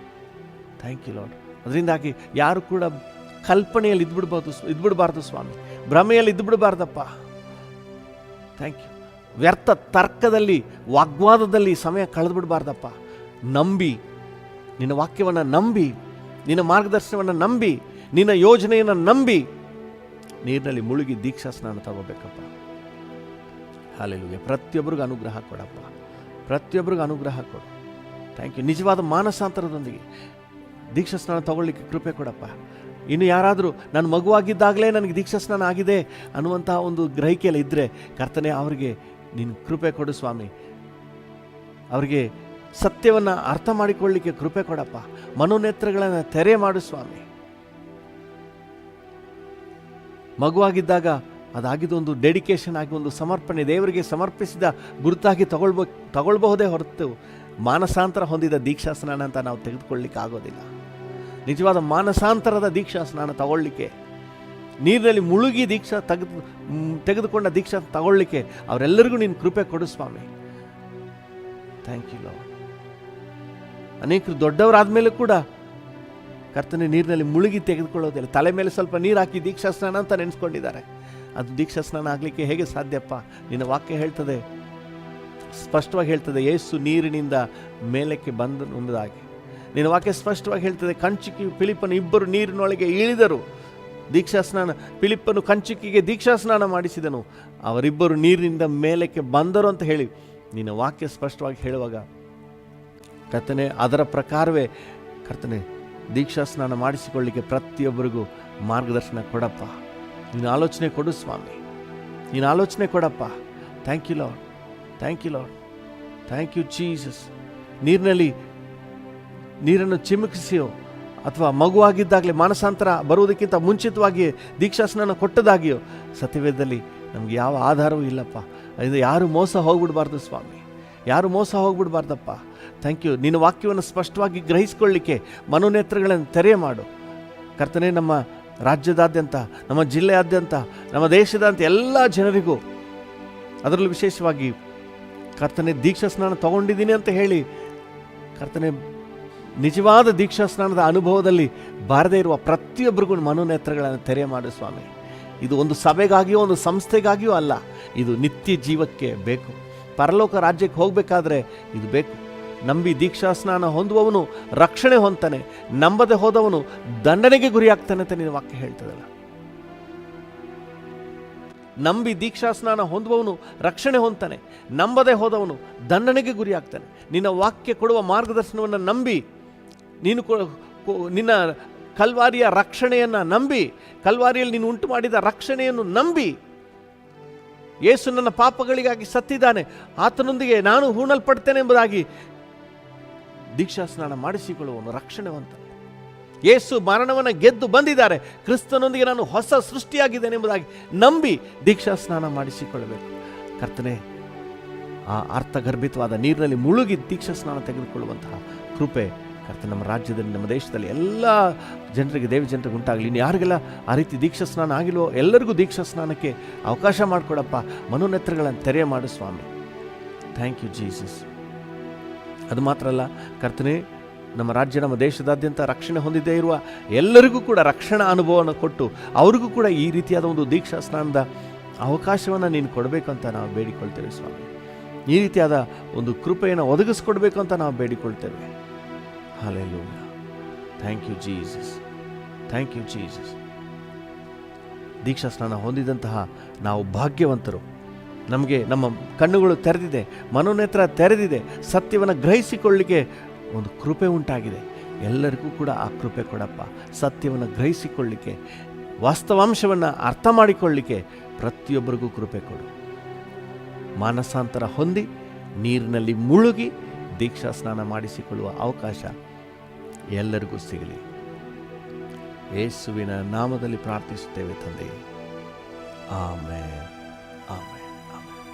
Thank you Lord. ಅದರಿಂದಾಗಿ ಯಾರು ಕೂಡ ಕಲ್ಪನೆಯಲ್ಲಿ ಇದ್ಬಿಡಬಾರ್ದು ಸ್ವಾಮಿ, ಭ್ರಮೆಯಲ್ಲಿ ಇದ್ಬಿಡಬಾರ್ದಪ್ಪ. Thank you. ವ್ಯರ್ಥ ತರ್ಕದಲ್ಲಿ, ವಾಗ್ವಾದದಲ್ಲಿ ಸಮಯ ಕಳೆದುಬಿಡಬಾರ್ದಪ್ಪ. ನಂಬಿ, ನಿನ್ನ ವಾಕ್ಯವನ್ನು ನಂಬಿ, ನಿನ್ನ ಮಾರ್ಗದರ್ಶನವನ್ನು ನಂಬಿ, ನಿನ್ನ ಯೋಜನೆಯನ್ನು ನಂಬಿ ನೀರಿನಲ್ಲಿ ಮುಳುಗಿ ದೀಕ್ಷಾ ಸ್ನಾನ ತಗೋಬೇಕಪ್ಪ. ಹಲ್ಲೆಲೂಯಾ. ಪ್ರತಿಯೊಬ್ಬರಿಗೂ ಅನುಗ್ರಹ ಕೊಡಪ್ಪ, ಪ್ರತಿಯೊಬ್ಬರಿಗೂ ಅನುಗ್ರಹ ಕೊಡು. Thank you. ನಿಜವಾದ ಮಾನಸಾಂತರದೊಂದಿಗೆ ದೀಕ್ಷಾ ಸ್ನಾನ ತಗೊಳ್ಳಿಕ್ಕೆ ಕೃಪೆ ಕೊಡಪ್ಪ. ಇನ್ನು ಯಾರಾದರೂ ನಾನು ಮಗುವಾಗಿದ್ದಾಗಲೇ ನನಗೆ ದೀಕ್ಷಾ ಸ್ನಾನ ಆಗಿದೆ ಅನ್ನುವಂತಹ ಒಂದು ಗ್ರಹಿಕೆಯಲ್ಲಿ ಇದ್ದರೆ ಕರ್ತನೆ ಅವರಿಗೆ ನೀನು ಕೃಪೆ ಕೊಡು ಸ್ವಾಮಿ. ಅವರಿಗೆ ಸತ್ಯವನ್ನು ಅರ್ಥ ಮಾಡಿಕೊಳ್ಳಿಕ್ಕೆ ಕೃಪೆ ಕೊಡಪ್ಪ. ಮನೋನೇತ್ರಗಳನ್ನು ತೆರೆ ಮಾಡು ಸ್ವಾಮಿ. ಮಗುವಾಗಿದ್ದಾಗ ಅದಾಗಿದ್ದೊಂದು ಡೆಡಿಕೇಶನ್ ಆಗಿ ಒಂದು ಸಮರ್ಪಣೆ, ದೇವರಿಗೆ ಸಮರ್ಪಿಸಿದ ಗುರುತಾಗಿ ತಗೊಳ್ಬಹುದೇ ಹೊರತು ಮಾನಸಾಂತರ ಹೊಂದಿದ ದೀಕ್ಷಾ ಸ್ನಾನ ಅಂತ ನಾವು ತೆಗೆದುಕೊಳ್ಳಿಕ್ಕೆ ಆಗೋದಿಲ್ಲ. ನಿಜವಾದ ಮಾನಸಾಂತರದ ದೀಕ್ಷಾ ಸ್ನಾನ ತಗೊಳ್ಳಿಕ್ಕೆ, ನೀರಿನಲ್ಲಿ ಮುಳುಗಿ ತೆಗೆದುಕೊಂಡ ದೀಕ್ಷಾ ತಗೊಳ್ಳಿಕ್ಕೆ ಅವರೆಲ್ಲರಿಗೂ ನೀನು ಕೃಪೆ ಕೊಡು ಸ್ವಾಮಿ. Thank you lord. ಅನೇಕರು ದೊಡ್ಡವರಾದ ಮೇಲೂ ಕೂಡ ಕರ್ತನೆ ನೀರಿನಲ್ಲಿ ಮುಳುಗಿ ತೆಗೆದುಕೊಳ್ಳೋದಿಲ್ಲ. ತಲೆ ಮೇಲೆ ಸ್ವಲ್ಪ ನೀರು ಹಾಕಿ ದೀಕ್ಷಾ ಸ್ನಾನ ಅಂತ ನೆನೆಸ್ಕೊಂಡಿದ್ದಾರೆ. ಅದು ದೀಕ್ಷಾ ಸ್ನಾನ ಆಗಲಿಕ್ಕೆ ಹೇಗೆ ಸಾಧ್ಯಪ್ಪ? ನಿನ್ನ ವಾಕ್ಯ ಹೇಳ್ತದೆ, ಸ್ಪಷ್ಟವಾಗಿ ಹೇಳ್ತದೆ, ಯೇಸು ನೀರಿನಿಂದ ಮೇಲಕ್ಕೆ ಬಂದು ಎಂಬುದಾಗಿ. ನಿನ್ನ ವಾಕ್ಯ ಸ್ಪಷ್ಟವಾಗಿ ಹೇಳ್ತದೆ, ಕಂಚುಕಿ ಫಿಲಿಪ್ಪನು ಇಬ್ಬರು ನೀರಿನೊಳಗೆ ಇಳಿದರು. ದೀಕ್ಷಾ ಸ್ನಾನ, ಫಿಲಿಪ್ಪನು ಕಂಚುಕಿಗೆ ದೀಕ್ಷಾ ಸ್ನಾನ ಮಾಡಿಸಿದನು, ಅವರಿಬ್ಬರು ನೀರಿನಿಂದ ಮೇಲಕ್ಕೆ ಬಂದರು ಅಂತ ಹೇಳಿ ನಿನ್ನ ವಾಕ್ಯ ಸ್ಪಷ್ಟವಾಗಿ ಹೇಳುವಾಗ ಕರ್ತನೆ ಅದರ ಪ್ರಕಾರವೇ ಕರ್ತನೆ ದೀಕ್ಷಾ ಸ್ನಾನ ಮಾಡಿಸಿಕೊಳ್ಳಿಕ್ಕೆ ಪ್ರತಿಯೊಬ್ಬರಿಗೂ ಮಾರ್ಗದರ್ಶನ ಕೊಡಪ್ಪ. ನೀನು ಆಲೋಚನೆ ಕೊಡು ಸ್ವಾಮಿ, ನೀನು ಆಲೋಚನೆ ಕೊಡಪ್ಪ. Thank you Lord, thank you Lord, thank you Jesus. ನೀರನ್ನು ಚಿಮುಕಿಸಿಯೋ ಅಥವಾ ಮಗುವಾಗಿದ್ದಾಗಲೇ ಮಾನಸಾಂತರ ಬರುವುದಕ್ಕಿಂತ ಮುಂಚಿತವಾಗಿ ದೀಕ್ಷಾ ಸ್ನಾನ ಕೊಟ್ಟದಾಗಿಯೋ ಸತ್ಯವೇದದಲ್ಲಿ ನಮಗೆ ಯಾವ ಆಧಾರವೂ ಇಲ್ಲಪ್ಪ. ಅದರಿಂದ ಯಾರು ಮೋಸ ಹೋಗ್ಬಿಡ್ಬಾರ್ದು ಸ್ವಾಮಿ, ಯಾರು ಮೋಸ ಹೋಗ್ಬಿಡ್ಬಾರ್ದಪ್ಪ. Thank you. ನಿನ್ನ ವಾಕ್ಯವನ್ನು ಸ್ಪಷ್ಟವಾಗಿ ಗ್ರಹಿಸಿಕೊಳ್ಳಿಕ್ಕೆ ಮನೋನೇತ್ರಗಳನ್ನು ತೆರೆ ಮಾಡು ಕರ್ತನೆ. ನಮ್ಮ ರಾಜ್ಯದಾದ್ಯಂತ, ನಮ್ಮ ಜಿಲ್ಲೆಯಾದ್ಯಂತ, ನಮ್ಮ ದೇಶದಾದ್ಯಂತ ಎಲ್ಲ ಜನರಿಗೂ, ಅದರಲ್ಲೂ ವಿಶೇಷವಾಗಿ ಕರ್ತನೆ ದೀಕ್ಷಾ ಸ್ನಾನ ತಗೊಂಡಿದ್ದೀನಿ ಅಂತ ಹೇಳಿ ಕರ್ತನೆ ನಿಜವಾದ ದೀಕ್ಷಾ ಸ್ನಾನದ ಅನುಭವದಲ್ಲಿ ಬಾರದೇ ಇರುವ ಪ್ರತಿಯೊಬ್ಬರಿಗೂ ಮನೋನೇತ್ರಗಳನ್ನು ತೆರೆ ಮಾಡು ಸ್ವಾಮಿ. ಇದು ಒಂದು ಸಭೆಗಾಗಿಯೋ ಒಂದು ಸಂಸ್ಥೆಗಾಗಿಯೋ ಅಲ್ಲ, ಇದು ನಿತ್ಯ ಜೀವಕ್ಕೆ ಬೇಕು. ಪರಲೋಕ ರಾಜ್ಯಕ್ಕೆ ಹೋಗಬೇಕಾದ್ರೆ ಇದು ಬೇಕು. ನಂಬಿ ದೀಕ್ಷಾ ಸ್ನಾನ ಹೊಂದುವವನು ರಕ್ಷಣೆ ಹೊಂತಾನೆ, ನಂಬದೆ ಹೋದವನು ದಂಡನೆಗೆ ಗುರಿಯಾಗ್ತಾನೆ ಅಂತ ನಿನ್ನ ವಾಕ್ಯ ಹೇಳ್ತದಲ್ಲ. ನಂಬಿ ದೀಕ್ಷಾ ಸ್ನಾನ ಹೊಂದುವವನು ರಕ್ಷಣೆ ಹೊಂತಾನೆ, ನಂಬದೆ ಹೋದವನು ದಂಡನೆಗೆ ಗುರಿಯಾಗ್ತಾನೆ. ನಿನ್ನ ವಾಕ್ಯ ಕೊಡುವ ಮಾರ್ಗದರ್ಶನವನ್ನು ನಂಬಿ, ನಿನ್ನ ಕಲ್ವಾರಿಯ ರಕ್ಷಣೆಯನ್ನು ನಂಬಿ, ಕಲ್ವಾರಿಯಲ್ಲಿ ನೀನು ಉಂಟು ಮಾಡಿದ ರಕ್ಷಣೆಯನ್ನು ನಂಬಿ, ಯೇಸು ನನ್ನ ಪಾಪಗಳಿಗಾಗಿ ಸತ್ತಿದ್ದಾನೆ, ಆತನೊಂದಿಗೆ ನಾನು ಹೂಣಲ್ಪಡ್ತೇನೆ ಎಂಬುದಾಗಿ ದೀಕ್ಷಾ ಸ್ನಾನ ಮಾಡಿಸಿಕೊಳ್ಳುವವನು ರಕ್ಷಣೆ ಹೊಂತಾನೆ. ಯೇಸು ಮರಣವನ್ನು ಗೆದ್ದು ಬಂದಿದ್ದಾರೆ, ಕ್ರಿಸ್ತನೊಂದಿಗೆ ನಾನು ಹೊಸ ಸೃಷ್ಟಿಯಾಗಿದ್ದೇನೆ ಎಂಬುದಾಗಿ ನಂಬಿ ದೀಕ್ಷಾ ಸ್ನಾನ ಮಾಡಿಸಿಕೊಳ್ಳಬೇಕು ಕರ್ತನೆ. ಆ ಅರ್ಥಗರ್ಭಿತವಾದ ನೀರಿನಲ್ಲಿ ಮುಳುಗಿ ದೀಕ್ಷಾ ಸ್ನಾನ ತೆಗೆದುಕೊಳ್ಳುವಂತಹ ಕೃಪೆ ಕರ್ತನೆ ನಮ್ಮ ರಾಜ್ಯದಲ್ಲಿ, ನಮ್ಮ ದೇಶದಲ್ಲಿ ಎಲ್ಲ ಜನರಿಗೆ, ದೇವ ಜನರಿಗೆ ಉಂಟಾಗಲಿ. ಇನ್ನು ಯಾರಿಗೆಲ್ಲ ಆ ರೀತಿ ದೀಕ್ಷಾ ಸ್ನಾನ ಆಗಿಲ್ವೋ ಎಲ್ಲರಿಗೂ ದೀಕ್ಷಾ ಸ್ನಾನಕ್ಕೆ ಅವಕಾಶ ಮಾಡಿಕೊಡಪ್ಪ. ಮನೋನೇತ್ರಗಳನ್ನು ತೆರೆ ಮಾಡು ಸ್ವಾಮಿ. Thank you Jesus. ಅದು ಮಾತ್ರ ಅಲ್ಲ ಕರ್ತನೆ, ನಮ್ಮ ರಾಜ್ಯ, ನಮ್ಮ ದೇಶದಾದ್ಯಂತ ರಕ್ಷಣೆ ಹೊಂದಿದ್ದೇ ಇರುವ ಎಲ್ಲರಿಗೂ ಕೂಡ ರಕ್ಷಣಾ ಅನುಭವವನ್ನು ಕೊಟ್ಟು ಅವ್ರಿಗೂ ಕೂಡ ಈ ರೀತಿಯಾದ ಒಂದು ದೀಕ್ಷಾ ಸ್ನಾನದ ಅವಕಾಶವನ್ನು ನೀನು ಕೊಡಬೇಕು ಅಂತ ನಾವು ಬೇಡಿಕೊಳ್ತೇವೆ ಸ್ವಾಮಿ. ಈ ರೀತಿಯಾದ ಒಂದು ಕೃಪೆಯನ್ನು ಒದಗಿಸ್ಕೊಡ್ಬೇಕು ಅಂತ ನಾವು ಬೇಡಿಕೊಳ್ತೇವೆ. Hallelujah. Thank you Jesus, thank you Jesus. ದೀಕ್ಷಾ ಸ್ನಾನ ಹೊಂದಿದಂತಹ ನಾವು ಭಾಗ್ಯವಂತರು. ನಮಗೆ ನಮ್ಮ ಕಣ್ಣುಗಳು ತೆರೆದಿದೆ, ಮನೋನೇತ್ರ ತೆರೆದಿದೆ, ಸತ್ಯವನ್ನು ಗ್ರಹಿಸಿಕೊಳ್ಳಿಕ್ಕೆ ಒಂದು ಕೃಪೆ ಉಂಟಾಗಿದೆ. ಎಲ್ಲರಿಗೂ ಕೂಡ ಆ ಕೃಪೆ ಕೊಡಪ್ಪ. ಸತ್ಯವನ್ನು ಗ್ರಹಿಸಿಕೊಳ್ಳಿಕ್ಕೆ, ವಾಸ್ತವಾಂಶವನ್ನು ಅರ್ಥ ಮಾಡಿಕೊಳ್ಳಿಕ್ಕೆ ಪ್ರತಿಯೊಬ್ಬರಿಗೂ ಕೃಪೆ ಕೊಡು. ಮಾನಸಾಂತರ ಹೊಂದಿ ನೀರಿನಲ್ಲಿ ಮುಳುಗಿ ದೀಕ್ಷಾ ಸ್ನಾನ ಮಾಡಿಸಿಕೊಳ್ಳುವ ಅವಕಾಶ ಎಲ್ಲರಿಗೂ ಸಿಗಲಿ. ಯೇಸುವಿನ ನಾಮದಲ್ಲಿ ಪ್ರಾರ್ಥಿಸುತ್ತೇವೆ ತಂದೆ. Amen, amen, amen.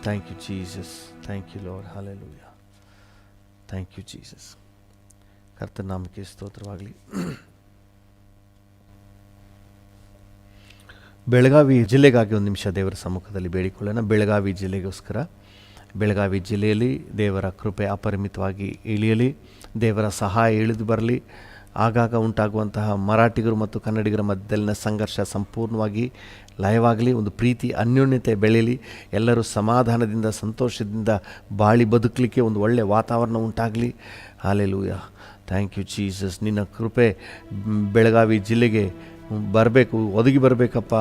Thank you Jesus, thank you Lord. Hallelujah. Thank you Jesus. ಕರ್ತನ ನಾಮಕ್ಕೆ ಸ್ತೋತ್ರವಾಗಲಿ. ಬೆಳಗಾವಿ ಜಿಲ್ಲೆಗಾಗಿ ಒಂದು ನಿಮಿಷ ದೇವರ ಸಮ್ಮುಖದಲ್ಲಿ ಬೇಡಿಕೊಳ್ಳೋಣ. ಬೆಳಗಾವಿ ಜಿಲ್ಲೆಗೋಸ್ಕರ, ಬೆಳಗಾವಿ ಜಿಲ್ಲೆಯಲ್ಲಿ ದೇವರ ಕೃಪೆ ಅಪರಿಮಿತವಾಗಿ ಇಳಿಯಲಿ, ದೇವರ ಸಹಾಯ ಇಳಿದು ಬರಲಿ. ಆಗಾಗ ಉಂಟಾಗುವಂತಹ ಮರಾಠಿಗರು ಮತ್ತು ಕನ್ನಡಿಗರ ಮಧ್ಯದಲ್ಲಿನ ಸಂಘರ್ಷ ಸಂಪೂರ್ಣವಾಗಿ ಲಯವಾಗಲಿ. ಒಂದು ಪ್ರೀತಿ, ಅನ್ಯೋನ್ಯತೆ ಬೆಳೆಯಲಿ. ಎಲ್ಲರೂ ಸಮಾಧಾನದಿಂದ, ಸಂತೋಷದಿಂದ ಬಾಳಿ ಬದುಕಲಿಕ್ಕೆ ಒಂದು ಒಳ್ಳೆಯ ವಾತಾವರಣ ಉಂಟಾಗಲಿ. ಹಲ್ಲೆಲೂಯಾ. Thank you Jesus. ನಿನ್ನ ಕೃಪೆ ಬೆಳಗಾವಿ ಜಿಲ್ಲೆಗೆ ಬರಬೇಕು, ಒದಗಿ ಬರಬೇಕಪ್ಪ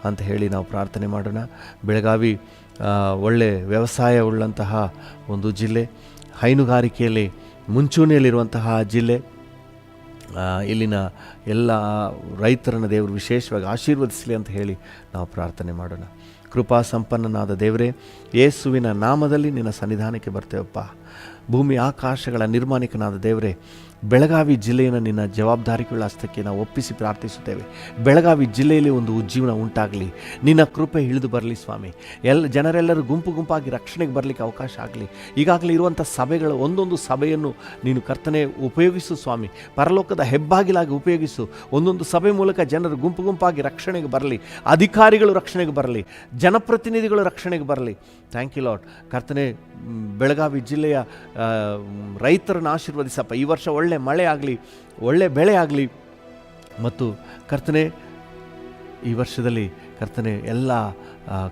ಅಂತ ಹೇಳಿ ನಾವು ಪ್ರಾರ್ಥನೆ ಮಾಡೋಣ. ಬೆಳಗಾವಿ ಒಳ್ಳೆ ವ್ಯವಸಾಯ ಉಳ್ಳಂತಹ ಒಂದು ಜಿಲ್ಲೆ. ಹೈನುಗಾರಿಕೆಯಲ್ಲಿ
ಮುಂಚೂಣಿಯಲ್ಲಿರುವಂತಹ ಜಿಲ್ಲೆ, ಇಲ್ಲಿನ ಎಲ್ಲ ರೈತರನ್ನು ದೇವರು ವಿಶೇಷವಾಗಿ ಆಶೀರ್ವದಿಸಲಿ ಅಂತ ಹೇಳಿ ನಾವು ಪ್ರಾರ್ಥನೆ ಮಾಡೋಣ. ಕೃಪಾ ಸಂಪನ್ನನಾದ ದೇವರೇ, ಯೇಸುವಿನ ನಾಮದಲ್ಲಿ ನಿನ್ನ ಸನ್ನಿಧಾನಕ್ಕೆ ಬರ್ತೇವಪ್ಪ. ಭೂಮಿ ಆಕಾಶಗಳ ನಿರ್ಮಾಣಿಕನಾದ ದೇವರೇ, ಬೆಳಗಾವಿ ಜಿಲ್ಲೆಯನ್ನು ನಿನ್ನ ಜವಾಬ್ದಾರಿಗಳ ಹಸ್ತಕ್ಕೆ ನಾವು ಒಪ್ಪಿಸಿ ಪ್ರಾರ್ಥಿಸುತ್ತೇವೆ. ಬೆಳಗಾವಿ ಜಿಲ್ಲೆಯಲ್ಲಿ ಒಂದು ಉಜ್ಜೀವನ ಉಂಟಾಗಲಿ, ನಿನ್ನ ಕೃಪೆ ಇಳಿದು ಬರಲಿ ಸ್ವಾಮಿ. ಜನರೆಲ್ಲರೂ ಗುಂಪು ಗುಂಪಾಗಿ ರಕ್ಷಣೆಗೆ ಬರಲಿಕ್ಕೆ ಅವಕಾಶ ಆಗಲಿ. ಈಗಾಗಲೇ ಇರುವಂಥ ಸಭೆಗಳು, ಒಂದೊಂದು ಸಭೆಯನ್ನು ನೀನು ಕರ್ತನೆ ಉಪಯೋಗಿಸು ಸ್ವಾಮಿ. ಪರಲೋಕದ ಹೆಬ್ಬಾಗಿಲಾಗಿ ಉಪಯೋಗಿಸು. ಒಂದೊಂದು ಸಭೆ ಮೂಲಕ ಜನರು ಗುಂಪು ಗುಂಪಾಗಿ ರಕ್ಷಣೆಗೆ ಬರಲಿ, ಅಧಿಕಾರಿಗಳು ರಕ್ಷಣೆಗೆ ಬರಲಿ, ಜನಪ್ರತಿನಿಧಿಗಳು ರಕ್ಷಣೆಗೆ ಬರಲಿ. Thank you Lord. ಕರ್ತನೆ, ಬೆಳಗಾವಿ ಜಿಲ್ಲೆಯ ರೈತರನ್ನು ಆಶೀರ್ವದಿಸಪ್ಪ. ಈ ವರ್ಷ ಒಳ್ಳೆ ಮಳೆ ಆಗಲಿ, ಒಳ್ಳೆ ಬೆಳೆ ಆಗಲಿ. ಮತ್ತು ಕರ್ತನೆ, ಈ ವರ್ಷದಲ್ಲಿ ಕರ್ತನೆ ಎಲ್ಲ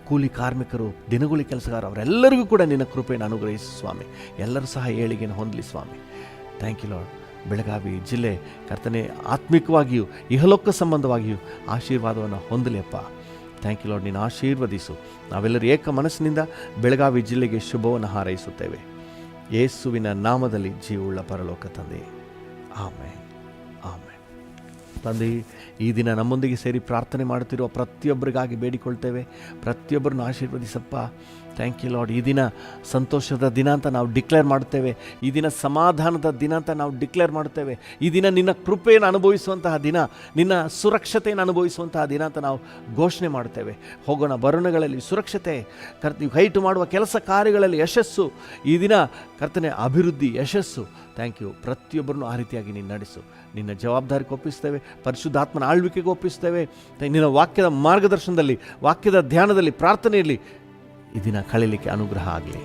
ಕೂಲಿ ಕಾರ್ಮಿಕರು, ದಿನಗೂಲಿ ಕೆಲಸಗಾರ ಅವರೆಲ್ಲರಿಗೂ ಕೂಡ ನಿನ್ನ ಕೃಪೆಯನ್ನು ಅನುಗ್ರಹಿಸು ಸ್ವಾಮಿ. ಎಲ್ಲರೂ ಸಹ ಏಳಿಗೆಯನ್ನು ಹೊಂದಲಿ ಸ್ವಾಮಿ. Thank you Lord. ಬೆಳಗಾವಿ ಜಿಲ್ಲೆ ಕರ್ತನೆ ಆತ್ಮಿಕವಾಗಿಯೂ ಇಹಲೋಕ ಸಂಬಂಧವಾಗಿಯೂ ಆಶೀರ್ವಾದವನ್ನು ಹೊಂದಲಿ ಅಪ್ಪ. Thank you Lord. ನೀನು ಆಶೀರ್ವದಿಸು. ನಾವೆಲ್ಲರೂ ಏಕ ಮನಸ್ಸಿನಿಂದ ಬೆಳಗಾವಿ ಜಿಲ್ಲೆಗೆ ಶುಭವನ್ನು ಹಾರೈಸುತ್ತೇವೆ. ಯೇಸುವಿನ ನಾಮದಲ್ಲಿ ಜೀವವುಳ್ಳ ಪರಲೋಕ ತಂದೆ, ಆಮೆನ್, ಆಮೆನ್. ತಂದೆ, ಈ ದಿನ ನಮ್ಮೊಂದಿಗೆ ಸೇರಿ ಪ್ರಾರ್ಥನೆ ಮಾಡುತ್ತಿರುವ ಪ್ರತಿಯೊಬ್ಬರಿಗಾಗಿ ಬೇಡಿಕೊಳ್ತೇವೆ. ಪ್ರತಿಯೊಬ್ಬರನ್ನು ಆಶೀರ್ವದಿಸಪ್ಪ. Thank you lord. ಈ ದಿನ ಸಂತೋಷದ ದಿನ ಅಂತ ನಾವು ಡಿಕ್ಲೇರ್ ಮಾಡುತ್ತೇವೆ. ಈ ದಿನ ಸಮಾಧಾನದ ದಿನ ಅಂತ ನಾವು ಡಿಕ್ಲೇರ್ ಮಾಡುತ್ತೇವೆ. ಈ ದಿನ ನಿನ್ನ ಕೃಪೆಯನ್ನು ಅನುಭವಿಸುವಂತಹ ದಿನ, ನಿನ್ನ ಸುರಕ್ಷತೆಯನ್ನು ಅನುಭವಿಸುವಂತಹ ದಿನ ಅಂತ ನಾವು ಘೋಷಣೆ ಮಾಡುತ್ತೇವೆ. ಹೋಗೋಣ, ಬರೋಣಗಳಲ್ಲಿ ಸುರಕ್ಷತೆ, ನೀವು ಕೈಟು ಮಾಡುವ ಕೆಲಸ ಕಾರ್ಯಗಳಲ್ಲಿ ಯಶಸ್ಸು, ಈ ದಿನ ಕರ್ತನೆ ಅಭಿವೃದ್ಧಿ, ಯಶಸ್ಸು. Thank you. ಪ್ರತಿಯೊಬ್ಬರನ್ನು ಆ ರೀತಿಯಾಗಿ ನೀನು ನಡೆಸು. ನಿನ್ನ ಜವಾಬ್ದಾರಿಗೆ ಒಪ್ಪಿಸ್ತೇವೆ, ಪರಿಶುದ್ಧಾತ್ಮನ ಆಳ್ವಿಕೆಗೆ ಒಪ್ಪಿಸ್ತೇವೆ. ನಿನ್ನ ವಾಕ್ಯದ ಮಾರ್ಗದರ್ಶನದಲ್ಲಿ, ವಾಕ್ಯದ ಧ್ಯಾನದಲ್ಲಿ, ಪ್ರಾರ್ಥನೆಯಲ್ಲಿ ಈ ದಿನ ಕಳೀಲಿಕ್ಕೆ ಅನುಗ್ರಹ ಆಗಲಿ.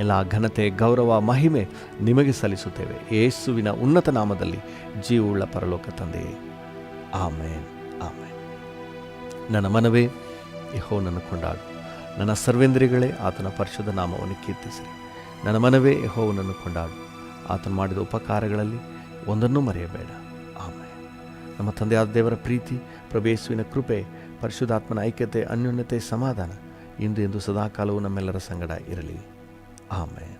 ಎಲ್ಲ ಘನತೆ, ಗೌರವ, ಮಹಿಮೆ ನಿಮಗೆ ಸಲ್ಲಿಸುತ್ತೇವೆ. ಯೇಸುವಿನ ಉನ್ನತ ನಾಮದಲ್ಲಿ ಜೀವವುಳ್ಳ ಪರಲೋಕ ತಂದೆಯೇ, ಆಮೇನ್, ಆಮೇನ್. ನನ್ನ ಮನವೇ ಯೆಹೋವನನ್ನು ಕೊಂಡಾಡು, ನನ್ನ ಸರ್ವೇಂದ್ರಿಯಗಳೇ ಆತನ ಪರಿಶುದ್ಧ ನಾಮವನ್ನು ಕೀರ್ತಿಸಿರಿ. ನನ್ನ ಮನವೇ ಯೆಹೋವನನ್ನು ಕೊಂಡಾಡು, ಆತನು ಮಾಡಿದ ಉಪಕಾರಗಳಲ್ಲಿ ಒಂದನ್ನೂ ಮರೆಯಬೇಡ. ಆಮೇನ್. ನಮ್ಮ ತಂದೆಯಾದ ದೇವರ ಪ್ರೀತಿ, ಪ್ರಭು ಯೇಸುವಿನ ಕೃಪೆ, ಪರಿಶುದ್ಧಾತ್ಮನ ಐಕ್ಯತೆ, ಅನ್ಯೋನ್ಯತೆ, ಸಮಾಧಾನ ಇಂದು ಎಂದು ಸದಾಕಾಲವೂ ನಮ್ಮೆಲ್ಲರ ಸಂಗಡ ಇರಲಿ. ಆಮೇನ್.